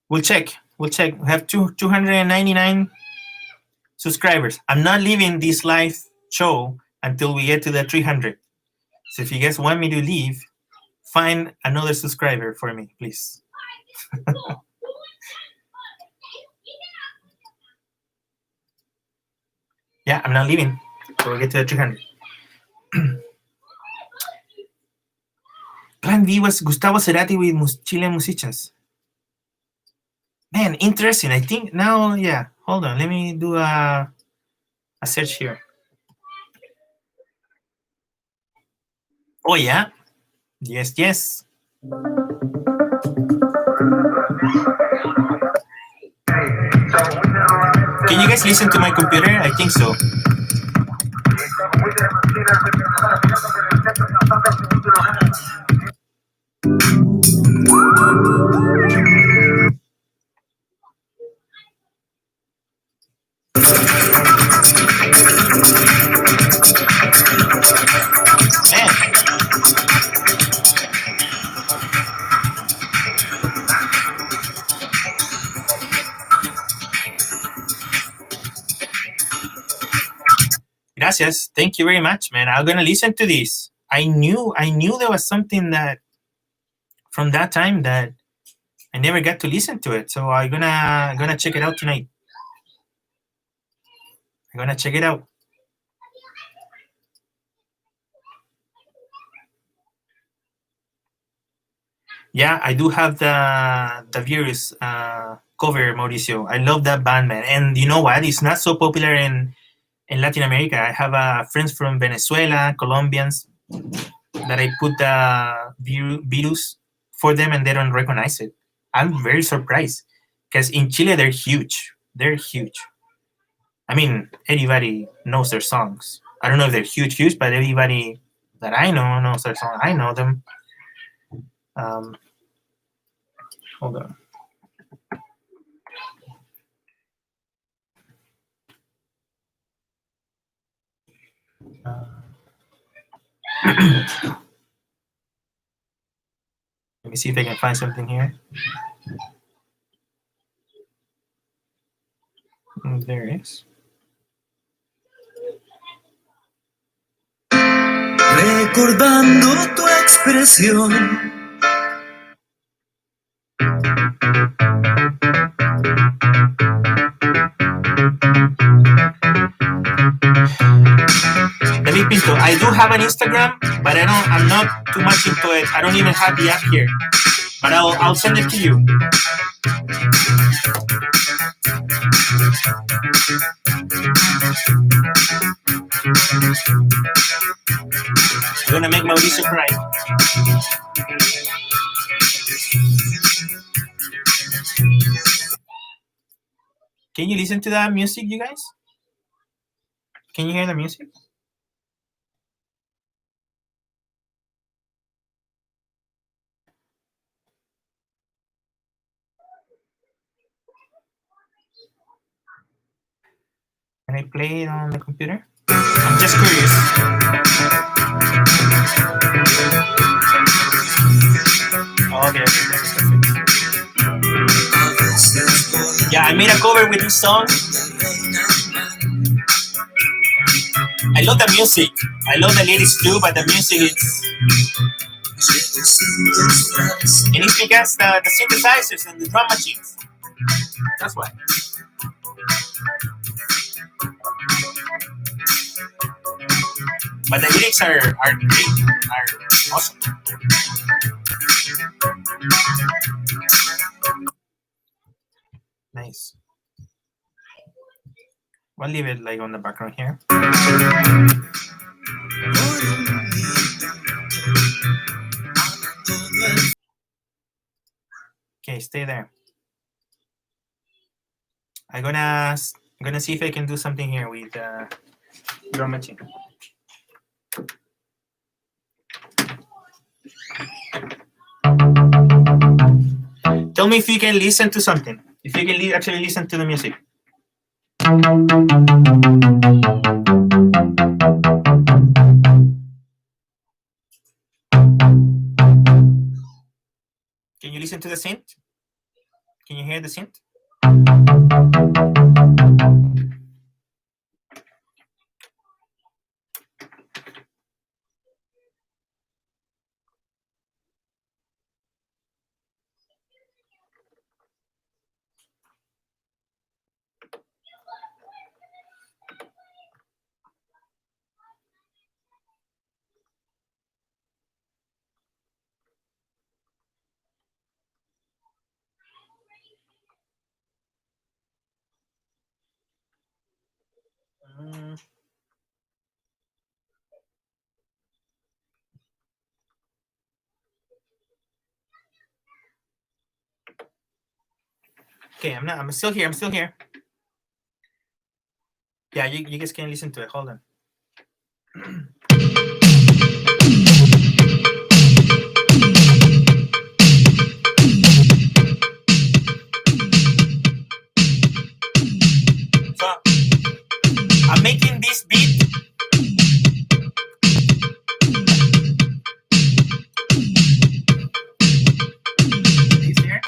We'll check. We have 299 subscribers. I'm not leaving this live show until we get to the 300. So if you guys want me to leave, find another subscriber for me, please. Yeah, I'm not leaving until we get to the 300. Plan B was Gustavo Cerati with Chilean musicians. Man, interesting. I think now, yeah. Hold on, let me do a search here. Oh yeah, yes. Can you guys listen to my computer? I think so. Gracias. Thank you very much, man. I'm gonna listen to this. I knew there was something that from that time that I never got to listen to it. So I'm gonna check it out tonight. I'm gonna check it out. Yeah, I do have the Virus cover, Mauricio. I love that band, man. And you know what? It's not so popular in Latin America. I have friends from Venezuela, Colombians, that I put the Virus for them and they don't recognize it. I'm very surprised because in Chile they're huge. They're huge. I mean, everybody knows their songs. I don't know if they're huge, but everybody that I know knows their song. I know them. Hold on. Let me see if I can find something here. There it is. Recordando tu expresión. David Pinto, I do have an Instagram, but I'm not too much into it. I don't even have the app here, but I'll send it to you. I'm gonna make Mauricio cry. Can you listen to that music, you guys? Can you hear the music? Can I play it on the computer? I'm just curious. Okay. Yeah, I made a cover with this song. I love the music. I love the lyrics too, but the music is... And it's because the synthesizers and the drum machines. That's why. But the lyrics are great, are awesome. Nice. I'll leave it like on the background here. Okay, stay there. I'm gonna see if I can do something here with drum machine. Tell me if you can listen to something. If you can actually listen to the music. Can you listen to the synth? Can you hear the synth? Okay, I'm not. I'm still here. I'm still here. Yeah, you guys can listen to it. Hold on. So I'm making this beat. This here.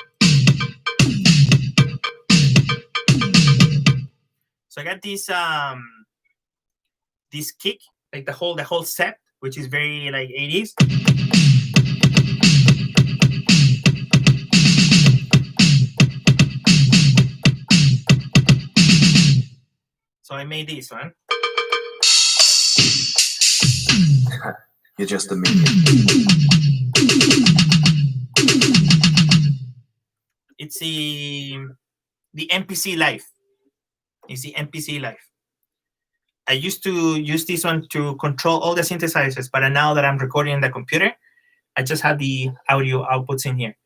So I got this kick, like the whole set, which is very like 80s. So I made this one. You're just a medium. It's the MPC Live. It's the MPC Live. I used to use this one to control all the synthesizers, but now that I'm recording in the computer, I just have the audio outputs in here.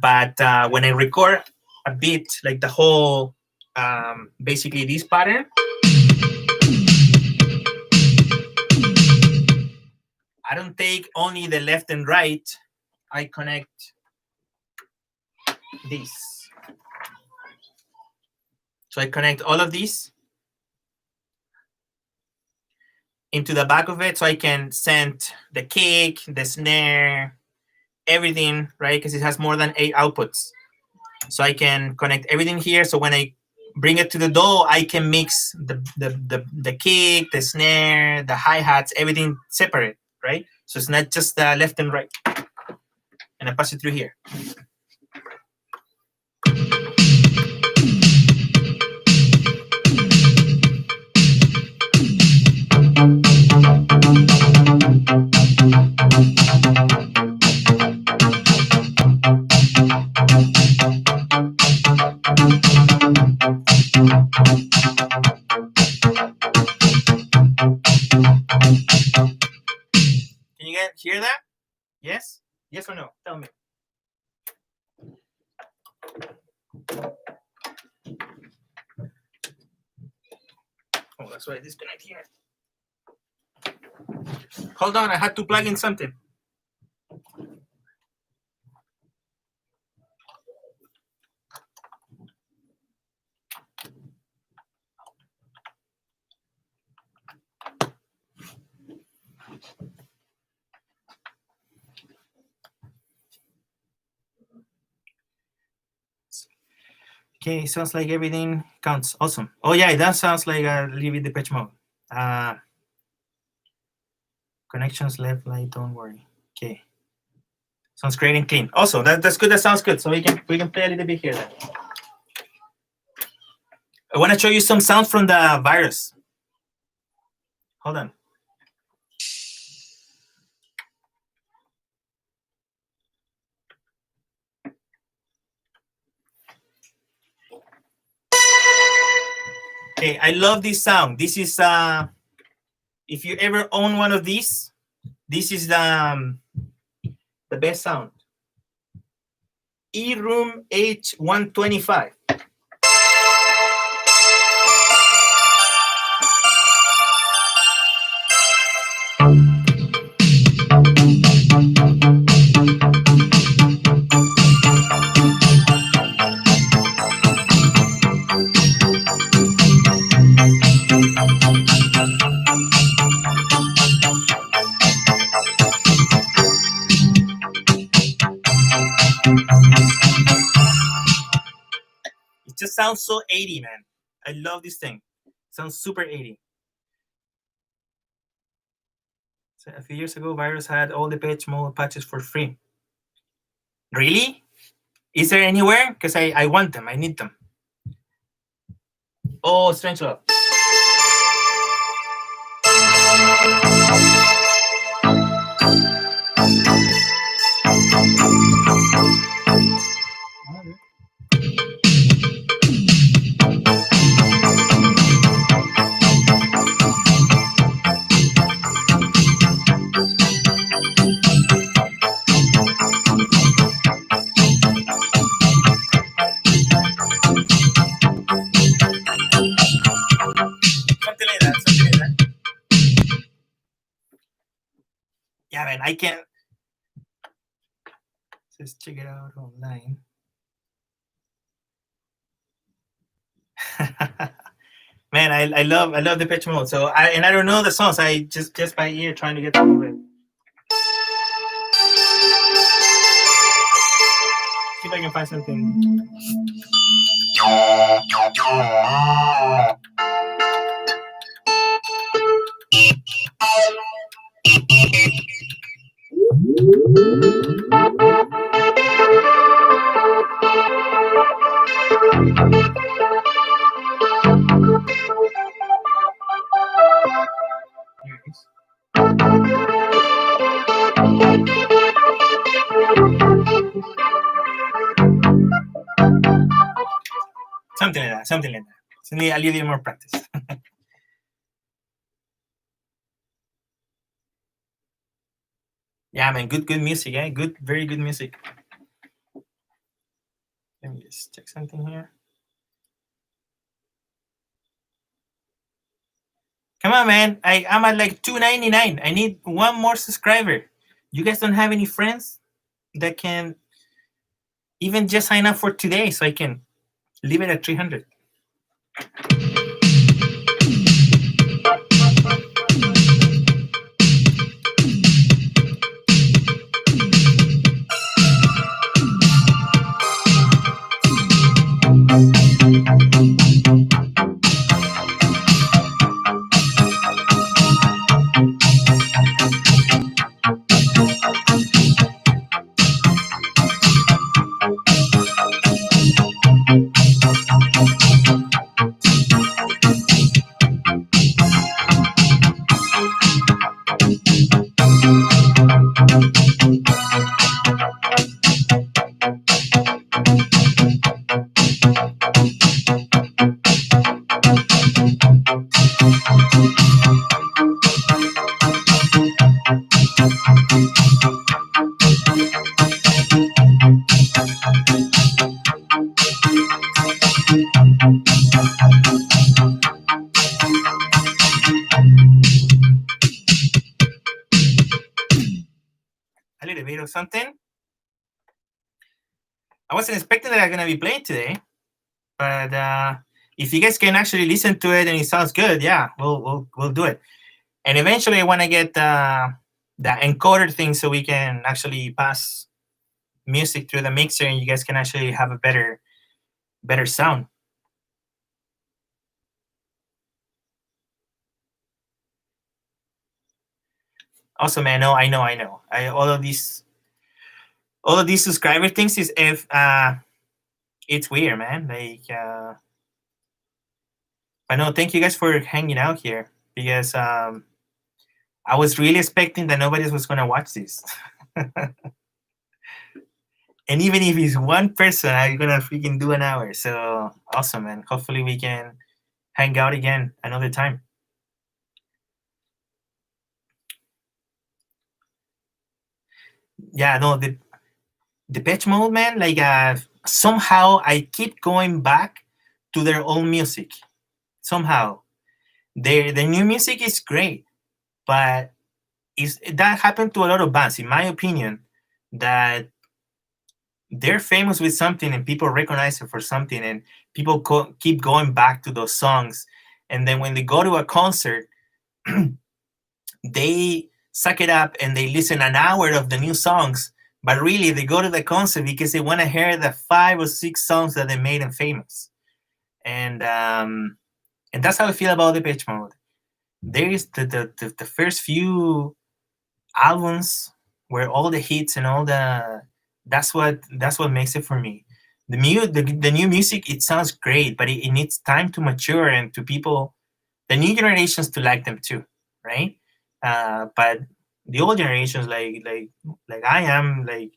But when I record a beat, like the whole, basically this pattern, I don't take only the left and right, I connect this. So I connect all of these into the back of it, so I can send the kick, the snare, everything, right? Because it has more than 8 outputs. So I can connect everything here. So when I bring it to the DAW, I can mix the kick, the snare, the hi-hats, everything separate, right? So it's not just the left and right. And I pass it through here. Can you guys hear that? Yes? Yes or no? Tell me. Oh, that's why I disconnect here. Hold on, I had to plug in something. Okay, sounds like everything counts. Awesome. Oh yeah, that sounds like a little bit Depeche Mode. Connections left, light, don't worry. Okay. Sounds great and clean. Also, that's good. That sounds good. So we can play a little bit here then. I want to show you some sounds from the virus. Hold on. Okay, I love this sound. This is if you ever own one of these, this is the best sound. E-Room H125. It just sounds so 80, man. I love this thing. It sounds super 80. So a few years ago, Virus had all the Depeche Mode patches for free. Really? Is there anywhere? Because I want them. I need them. Oh, Strange Love. I can just check it out online. Man, I love the pitch mode. So I don't know the songs. I just by ear trying to get some of it. See if I can find something. Here it is. Something like that. Something like that. So need a little bit more practice. Yeah, man. Good music. Yeah, good, very good music. Let me just check something here. Come on, man. I'm at like 299. I need one more subscriber. You guys don't have any friends that can even just sign up for today so I can leave it at 300. A little bit of something. I wasn't expecting that I'm gonna be playing today, but if you guys can actually listen to it and it sounds good, yeah, we'll do it. And eventually, I want to get the encoder thing so we can actually pass music through the mixer, and you guys can actually have a better sound. Also, man, no, I know. All of these subscriber things is if it's weird, man. Like, but no, thank you guys for hanging out here because I was really expecting that nobody was gonna watch this. And even if it's one person, I'm gonna freaking do an hour. So awesome, man. Hopefully we can hang out again another time. Yeah, no, the pitch mode, man. Like somehow I keep going back to their old music. Somehow, the new music is great, but is that happened to a lot of bands, in my opinion, that they're famous with something and people recognize it for something, and people keep going back to those songs, and then when they go to a concert, they suck it up and they listen an hour of the new songs, but really they go to the concert because they want to hear the 5 or 6 songs that they made them famous. And that's how I feel about the pitch mode. There is the first few albums where all the hits and all the that's what makes it for me. The new music, it sounds great, but it needs time to mature and to people, the new generations, to like them too, right? But the old generations, like I am, like,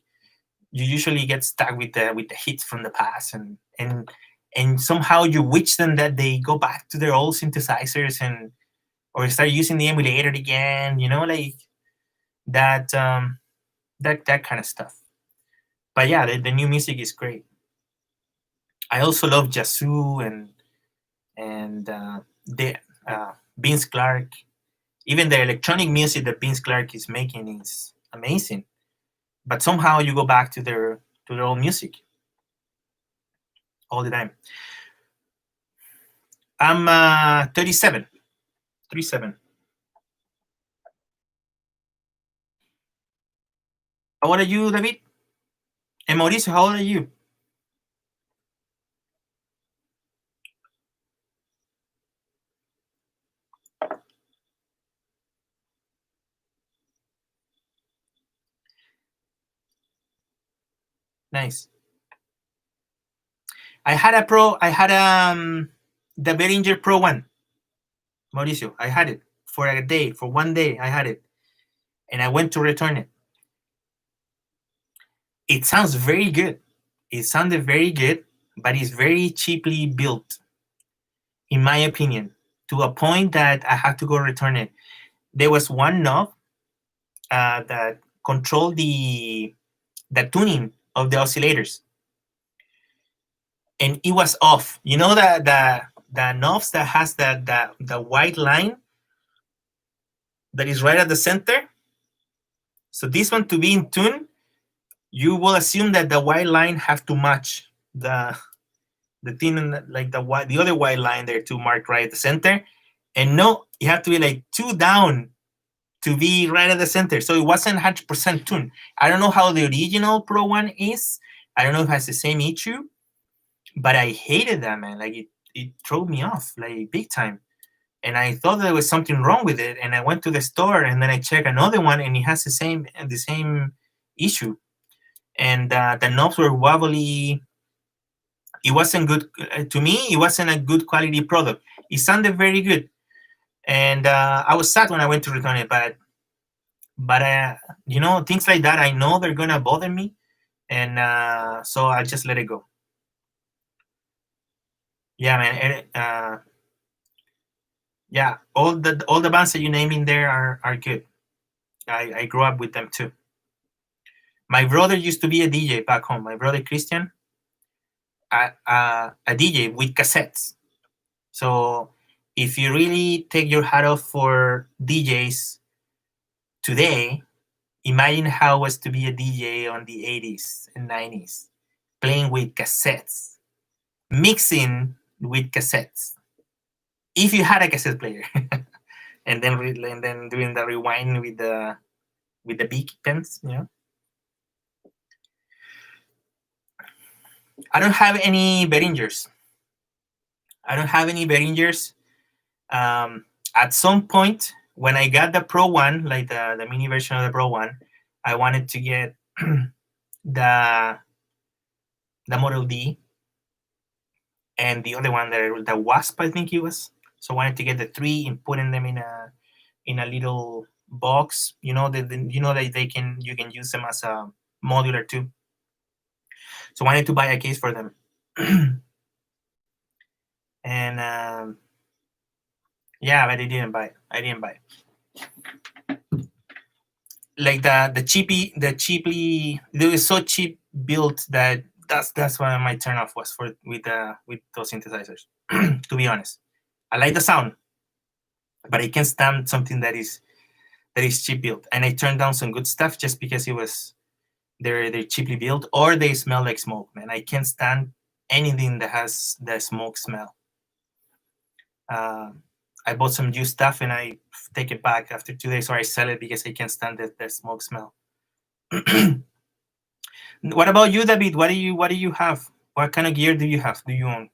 you usually get stuck with the hits from the past, and somehow you wish them that they go back to their old synthesizers and or start using the emulator again, like that kind of stuff. But yeah, the new music is great. I also love Yazoo and the Vince Clark. Even the electronic music that Vince Clark is making is amazing. But somehow you go back to their old music all the time. I'm 37. 37. How old are you, David? And Mauricio, how old are you? Nice. I had the Behringer Pro 1. Mauricio, I had it for a day, for one day I had it. And I went to return it. It sounds very good. It sounded very good, but it's very cheaply built, in my opinion, to a point that I have to go return it. There was one knob that controlled the tuning of the oscillators, and it was off. You know the knobs that has the white line that is right at the center. So this one, to be in tune, you will assume that the white line have to match the thin, like the other white line there to mark right at the center. And no, you have to be like 2 down to be right at the center. So it wasn't 100% tuned. I don't know how the original Pro 1 is. I don't know if it has the same issue, but I hated that, man. Like it threw me off like big time. And I thought there was something wrong with it. And I went to the store and then I checked another one and it has the same issue. And the knobs were wobbly. It wasn't good. To me, it wasn't a good quality product. It sounded very good. And I was sad when I went to return it, but things like that, I know they're gonna bother me, and so I just let it go. Yeah, man. Yeah, all the bands that you name in there are good. I grew up with them too. My brother used to be a DJ back home. My brother Christian, a DJ with cassettes. So if you really take your hat off for DJs today, imagine how it was to be a DJ on the 80s and 90s, playing with cassettes, mixing with cassettes. If you had a cassette player, and then doing the rewind with the big pens, I don't have any Behringers. At some point, when I got the Pro 1, like the mini version of the Pro 1, I wanted to get the Model D and the other one, the Wasp, I think it was. So I wanted to get the 3 and putting them in a little box. You know that you can use them as a modular too. So I wanted to buy a case for them. And yeah, but I didn't buy it. Like the cheaply, they were so cheap built that that's why my turnoff was with those synthesizers. To be honest, I like the sound, but I can't stand something that is cheap built. And I turned down some good stuff just because they're cheaply built or they smell like smoke. Man, I can't stand anything that has the smoke smell. I bought some used stuff and I take it back after 2 days, or I sell it because I can't stand the smoke smell. What about you, David? What do you have? What kind of gear do you have? Do you own?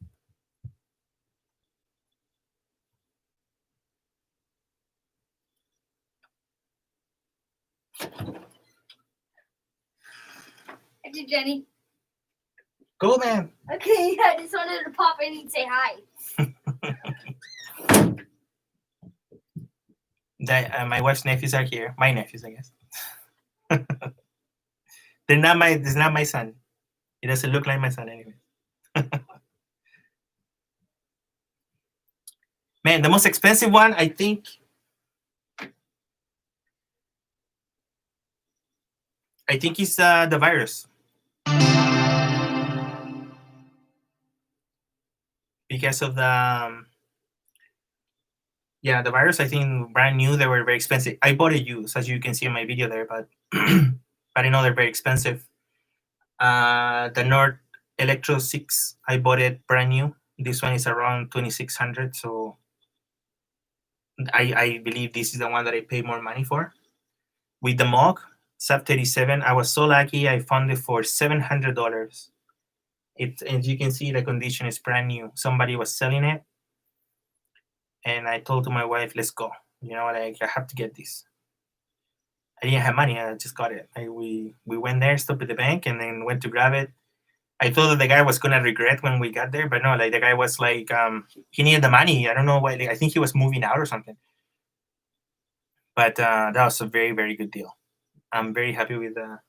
I did, Jenny. Go, man. Okay, I just wanted to pop in and say hi. My wife's nephews are here. My nephews, I guess. They're not my son. It doesn't look like my son anyway. Man, the most expensive one, I think. Is the Virus. Because of the Yeah, the virus, I think brand new, they were very expensive. I bought it used, as you can see in my video there, but but I know they're very expensive. The Nord Electro 6, I bought it brand new. This one is around 2600, so I believe this is the one that I pay more money for. With the Moog Sub 37, I was so lucky. I found it for $700. It, as you can see, the condition is brand new. Somebody was selling it, and I told to my wife, "Let's go. You know, like I have to get this." I didn't have money. I just got it. We went there, stopped at the bank, and then went to grab it. I thought that the guy was gonna regret when we got there, but no. Like the guy was like, he needed the money. I don't know why. Like, I think he was moving out or something. But that was a very, very good deal. I'm very happy with the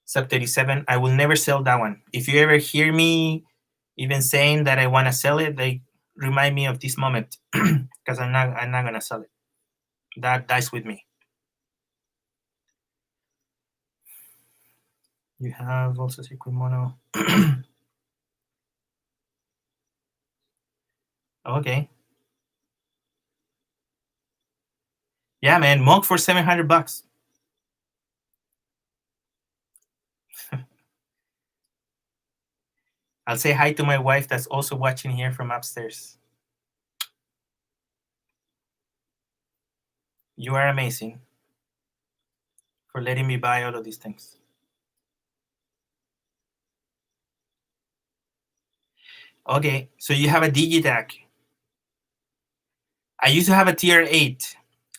Sub 37. I will never sell that one. If you ever hear me even saying that I want to sell it, they remind me of this moment because I'm not gonna sell it. That dies with me. You have also Circuit Mono. Okay. Yeah, man, Monk for $700. I'll say hi to my wife that's also watching here from upstairs. You are amazing for letting me buy all of these things. Okay, so you have a Digitech. I used to have a TR8.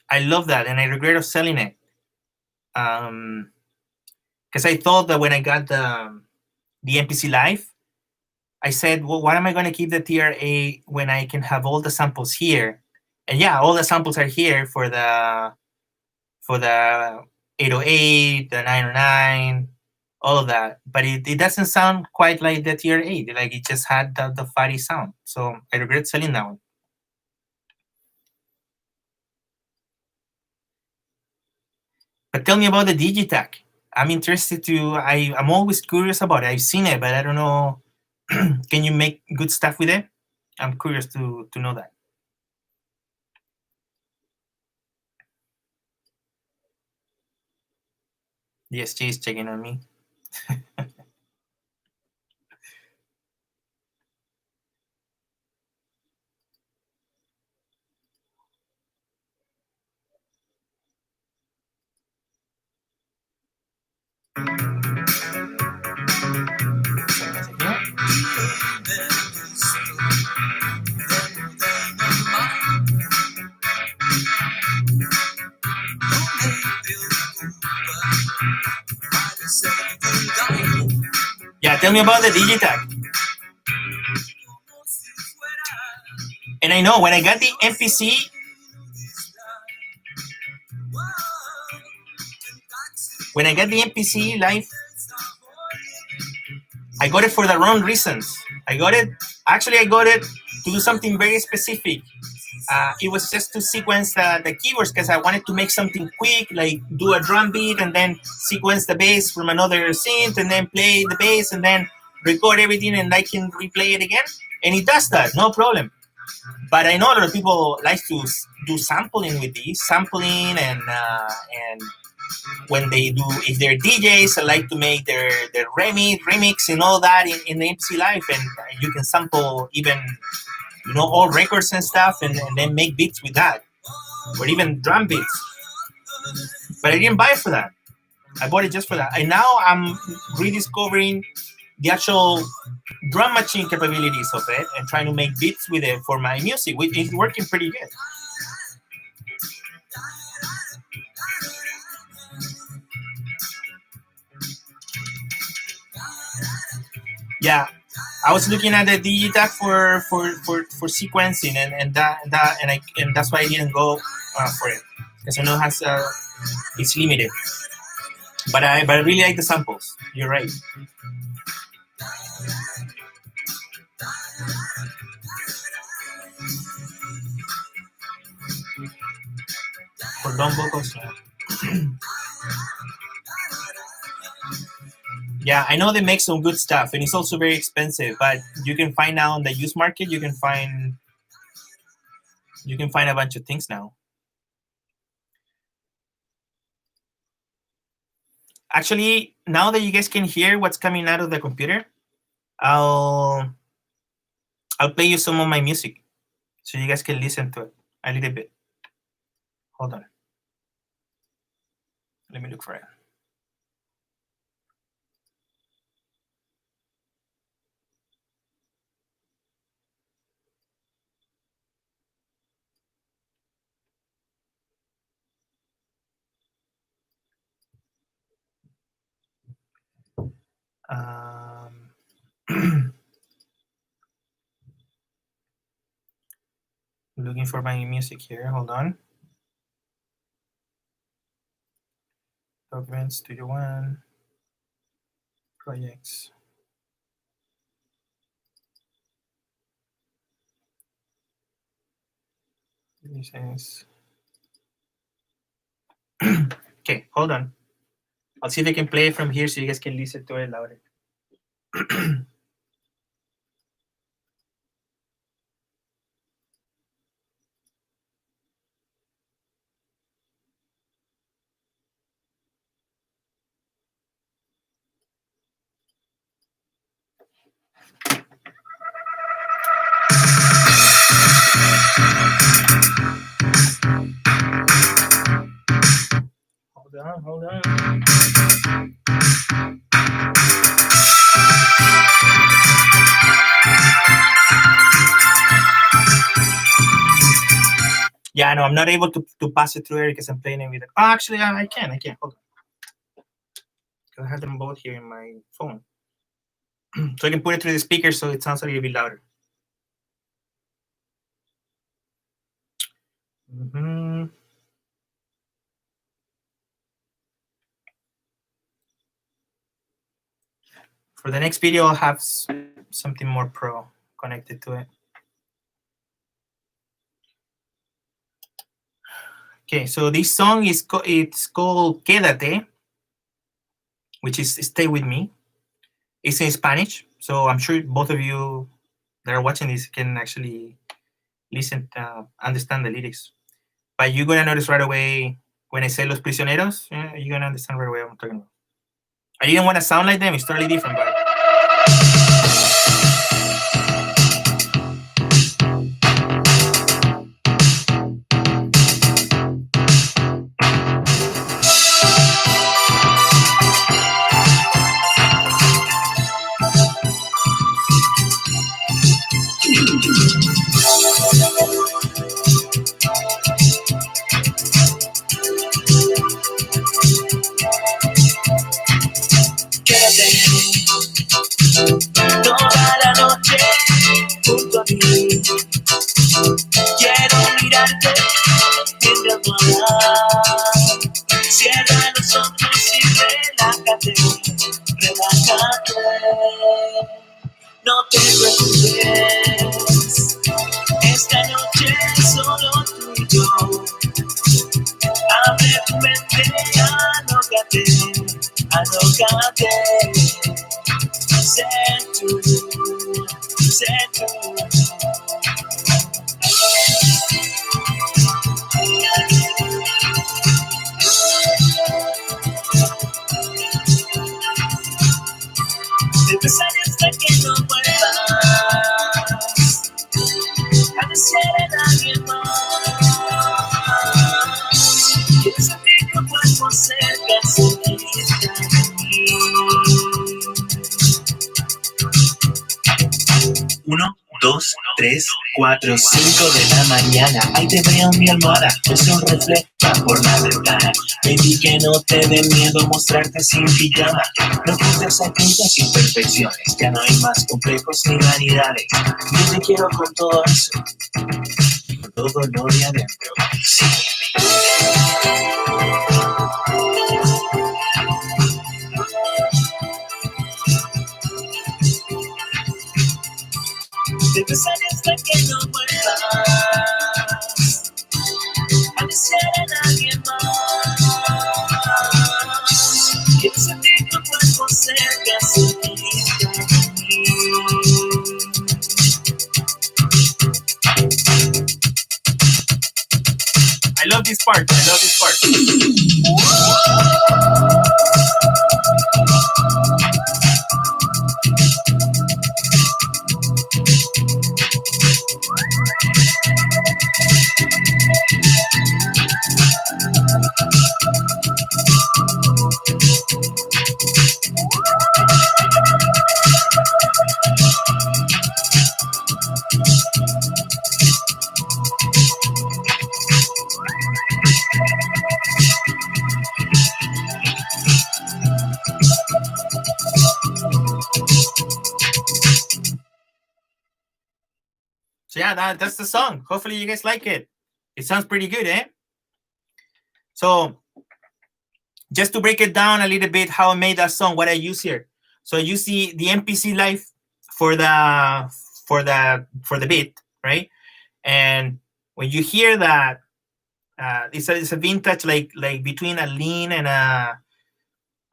I love that, and I regret of selling it. Because I thought that when I got the MPC Live, I said, well, why am I going to keep the TR8 when I can have all the samples here? And yeah, all the samples are here for the 808, the 909, all of that. But it doesn't sound quite like the TR8. Like it just had the fatty sound. So I regret selling that one. But tell me about the Digitech. I'm interested to. I'm always curious about it. I've seen it, but I don't know. Can you make good stuff with it? I'm curious to know that. The SG is checking on me. Yeah, tell me about the Digitech. And I know when I got the MPC, Live, I got it for the wrong reasons. I got it to do something very specific. It was just to sequence the keywords because I wanted to make something quick, like do a drum beat and then sequence the bass from another synth and then play the bass and then record everything and I can replay it again. And it does that, no problem. But I know a lot of people like to do sampling with these, and when they do, if they're DJs, like to make their remix and all that in the MC Live, and you can sample even all records and stuff, and then make beats with that, or even drum beats. But I didn't buy it for that. I bought it just for that, and now I'm rediscovering the actual drum machine capabilities of it and trying to make beats with it for my music, which is working pretty good. Yeah, I was looking at the Digitech for sequencing and that's why I didn't go for it because I know it has it's limited. But I really like the samples. You're right. For long vocals, yeah, I know they make some good stuff, and it's also very expensive. But you can find now on the used market, you can find You can find a bunch of things now. Actually, now that you guys can hear what's coming out of the computer, I'll play you some of my music so you guys can listen to it a little bit. Hold on. Let me look for it. Looking for my music here. Hold on. Documents, Studio One, projects. Okay, hold on. I'll see if I can play it from here so you guys can listen to it louder. Hold on. Yeah, no, I'm not able to pass it through here because I'm playing it with it. Oh, actually, I can. Hold on. I have them both here in my phone. So I can put it through the speaker so it sounds a little bit louder. Mm-hmm. For the next video, I'll have something more pro connected to it. Okay, so this song is it's called Quédate, which is Stay With Me. It's in Spanish, so I'm sure both of you that are watching this can actually listen, understand the lyrics. But you're gonna notice right away when I say Los Prisioneros, you're gonna understand right away what I'm talking about. I didn't want to sound like them, it's totally different, but toda la noche junto a mí. Quiero mirarte en mi almohada. Cierra los ojos y relájate, relájate. No te preocupes, esta noche solo tú y yo. Abre tu mente, alócate, alócate. Sé tú, sé tú. Te besaré hasta que no vuelvas a desear en alguien más. Quiero sentir tu cuerpo cerca, cerquita de mí. 1, 2, 3, 4, 5 de la mañana. Ahí te veo en mi almohada, el sol refleja por la ventana. Baby, que no te dé miedo mostrarte sin pijama. No ocultes ocultas imperfecciones, ya no hay más complejos ni vanidades. Yo te quiero con todo eso, con todo dolor y adentro. Sí. Te besaré hasta que no vuelvas a desear en alguien más. Quiero sentir tu cuerpo cerca, cerquita de mí. this part. I love this part. So yeah, that's the song. Hopefully you guys like it. It sounds pretty good, eh? So just to break it down a little bit, how I made that song, what I use here. So you see the MPC live for the beat, right? And when you hear that, it's a vintage, like between a lean and a,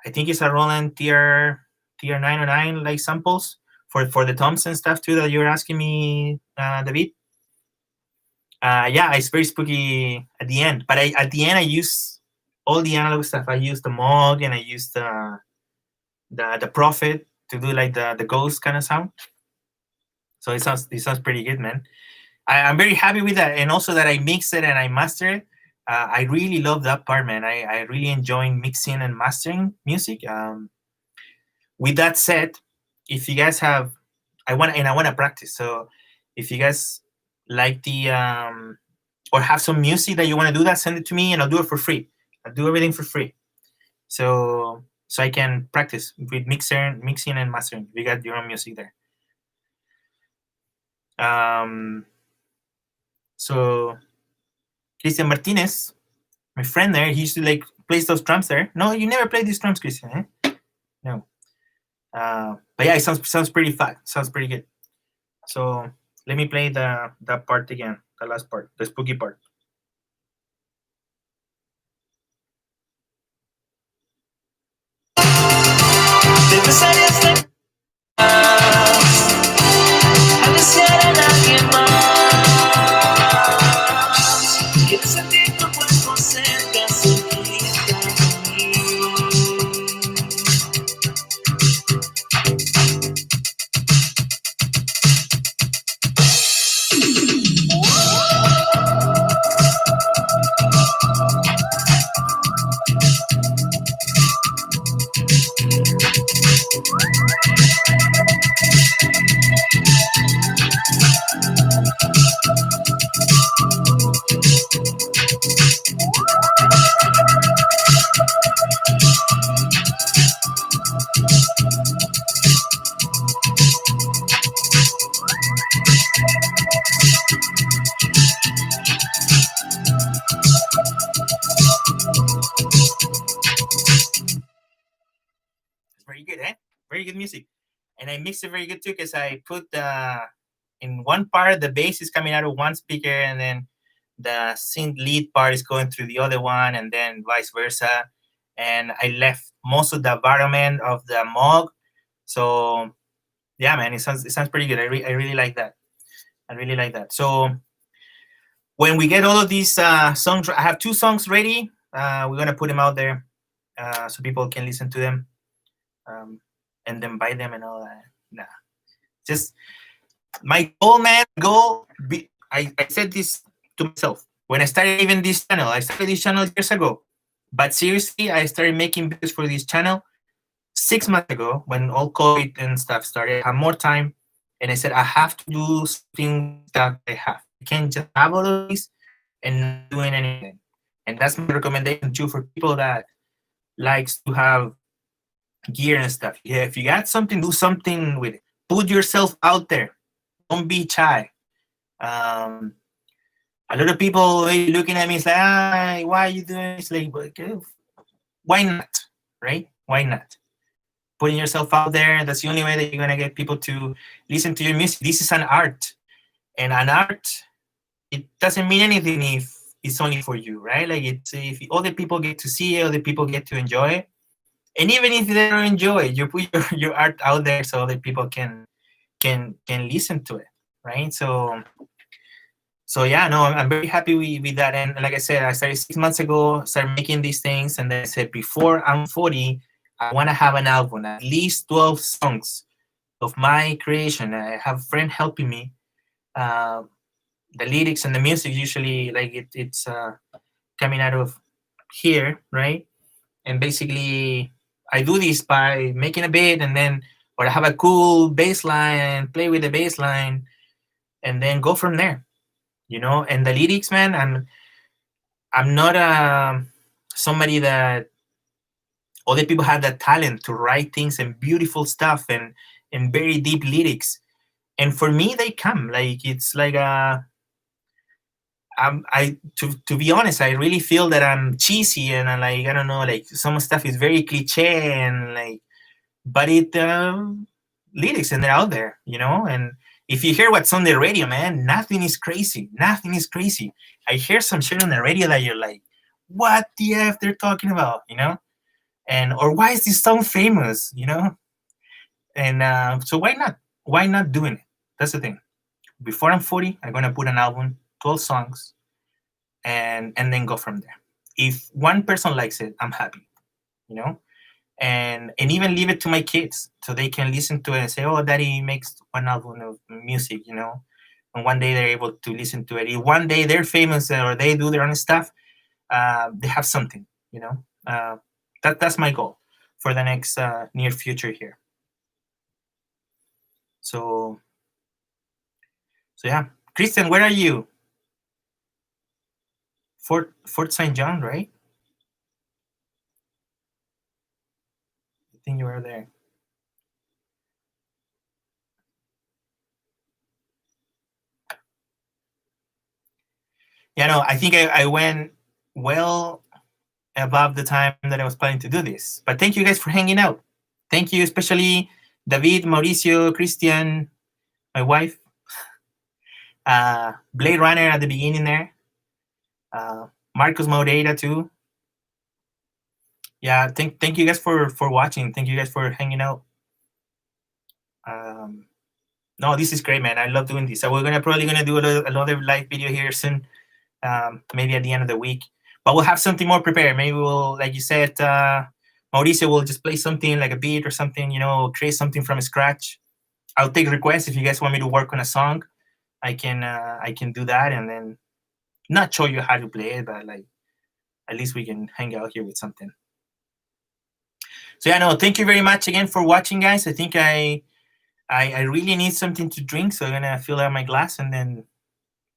I think it's a Roland TR-909 like samples for the toms and stuff too that you were asking me, David. Yeah, it's very spooky at the end. But at the end I use all the analog stuff. I use the Moog and I use the Prophet to do like the ghost kind of sound. So it sounds pretty good, man. I'm very happy with that, and also that I mix it and I master it. I really love that part, man. I really enjoy mixing and mastering music. With that said, if you guys have, I want to practice. So if you guys like the or have some music that you want to do that, send it to me and I'll do it for free. I'll do everything for free. So I can practice with mixing and mastering. You got your own music there. So Christian Martinez, my friend there, he used to like plays those drums there. No, you never played these drums, Christian, eh? No. But yeah, it sounds pretty fun. Sounds pretty good. So let me play that part again, the last part, the spooky part. Very good, eh? Very good music. And I mixed it very good too, because I put in one part the bass is coming out of one speaker, and then the synth lead part is going through the other one, and then vice versa. And I left most of the environment of the Moog. So yeah, man, it sounds pretty good. I really like that. I really like that. So when we get all of these songs, I have 2 songs ready. We're gonna put them out there so people can listen to them. And then buy them and all that. Nah, just my goal, man. I said this to myself when I started even this channel. I started this channel years ago, but seriously, I started making videos for this channel 6 months ago when all COVID and stuff started. I had more time, and I said I have to do something that I have. I can't just have all of these and not doing anything. And that's my recommendation too for people that likes to have gear and stuff. Yeah, if you got something, do something with it. Put yourself out there. Don't be shy. A lot of people looking at me is like, why are you doing this? Like, why not? Right? Why not? Putting yourself out there, that's the only way that you're gonna get people to listen to your music. This is an art. And an art, it doesn't mean anything if it's only for you, right? Like, it's if other people get to see it, other people get to enjoy it. And even if they don't enjoy it, you put your art out there so other people can listen to it, right? So So yeah, no, I'm very happy with that. And like I said, I started 6 months ago, started making these things, and then I said before I'm 40, I want to have an album, at least 12 songs of my creation. I have a friend helping me. Uh, the lyrics and the music usually like it's coming out of here, right? And basically, I do this by making a beat, and then or I have a cool bass line, play with the bass line, and then go from there. And the lyrics, man, I'm not somebody that other people have that talent to write things and beautiful stuff and very deep lyrics. And for me, they come like it's like to be honest, I really feel that I'm cheesy and I'm like I don't know, like some stuff is very cliche and like, but it lyrics and they're out there, And if you hear what's on the radio, man, nothing is crazy. Nothing is crazy. I hear some shit on the radio that you're like, what the f they're talking about, And or why is this song famous, And so why not? Why not doing it? That's the thing. Before I'm 40, I'm gonna put an album, 12 songs, and then go from there. If one person likes it, I'm happy, you know, and even leave it to my kids so they can listen to it and say, "Oh, Daddy makes one album of music," And one day they're able to listen to it. If one day they're famous or they do their own stuff, they have something, that's my goal for the next near future here. So yeah, Christian, where are you? Fort St. John, right? I think you are there. Yeah, no, I think I went well above the time that I was planning to do this. But thank you guys for hanging out. Thank you, especially David, Mauricio, Christian, my wife, Blade Runner at the beginning there, Marcos Moreira too. Yeah, thank you guys for watching. Thank you guys for hanging out. No, this is great, man. I love doing this. So we're probably gonna do another live video here soon, maybe at the end of the week. But we'll have something more prepared. Maybe we'll, like you said, Mauricio will just play something like a beat or something. Create something from scratch. I'll take requests if you guys want me to work on a song. I can do that, and then not show you how to play it, but like at least we can hang out here with something. So yeah, no, thank you very much again for watching, guys. I think I really need something to drink, so I'm gonna fill out my glass and then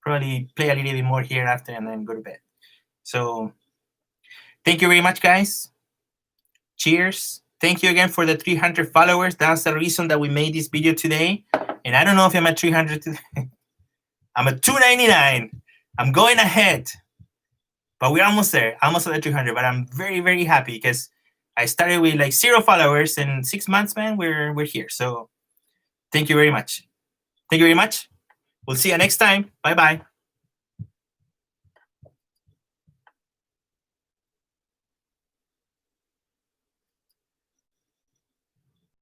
probably play a little bit more here after and then go to bed. So thank you very much, guys. Cheers. Thank you again for the 300 followers. That's the reason that we made this video today. And I don't know if I'm at 300 today. I'm at 299. I'm going ahead. But we're almost there. Almost at the 300. But I'm very, very happy because I started with like 0 followers in 6 months, man. We're here. So thank you very much. Thank you very much. We'll see you next time. Bye-bye.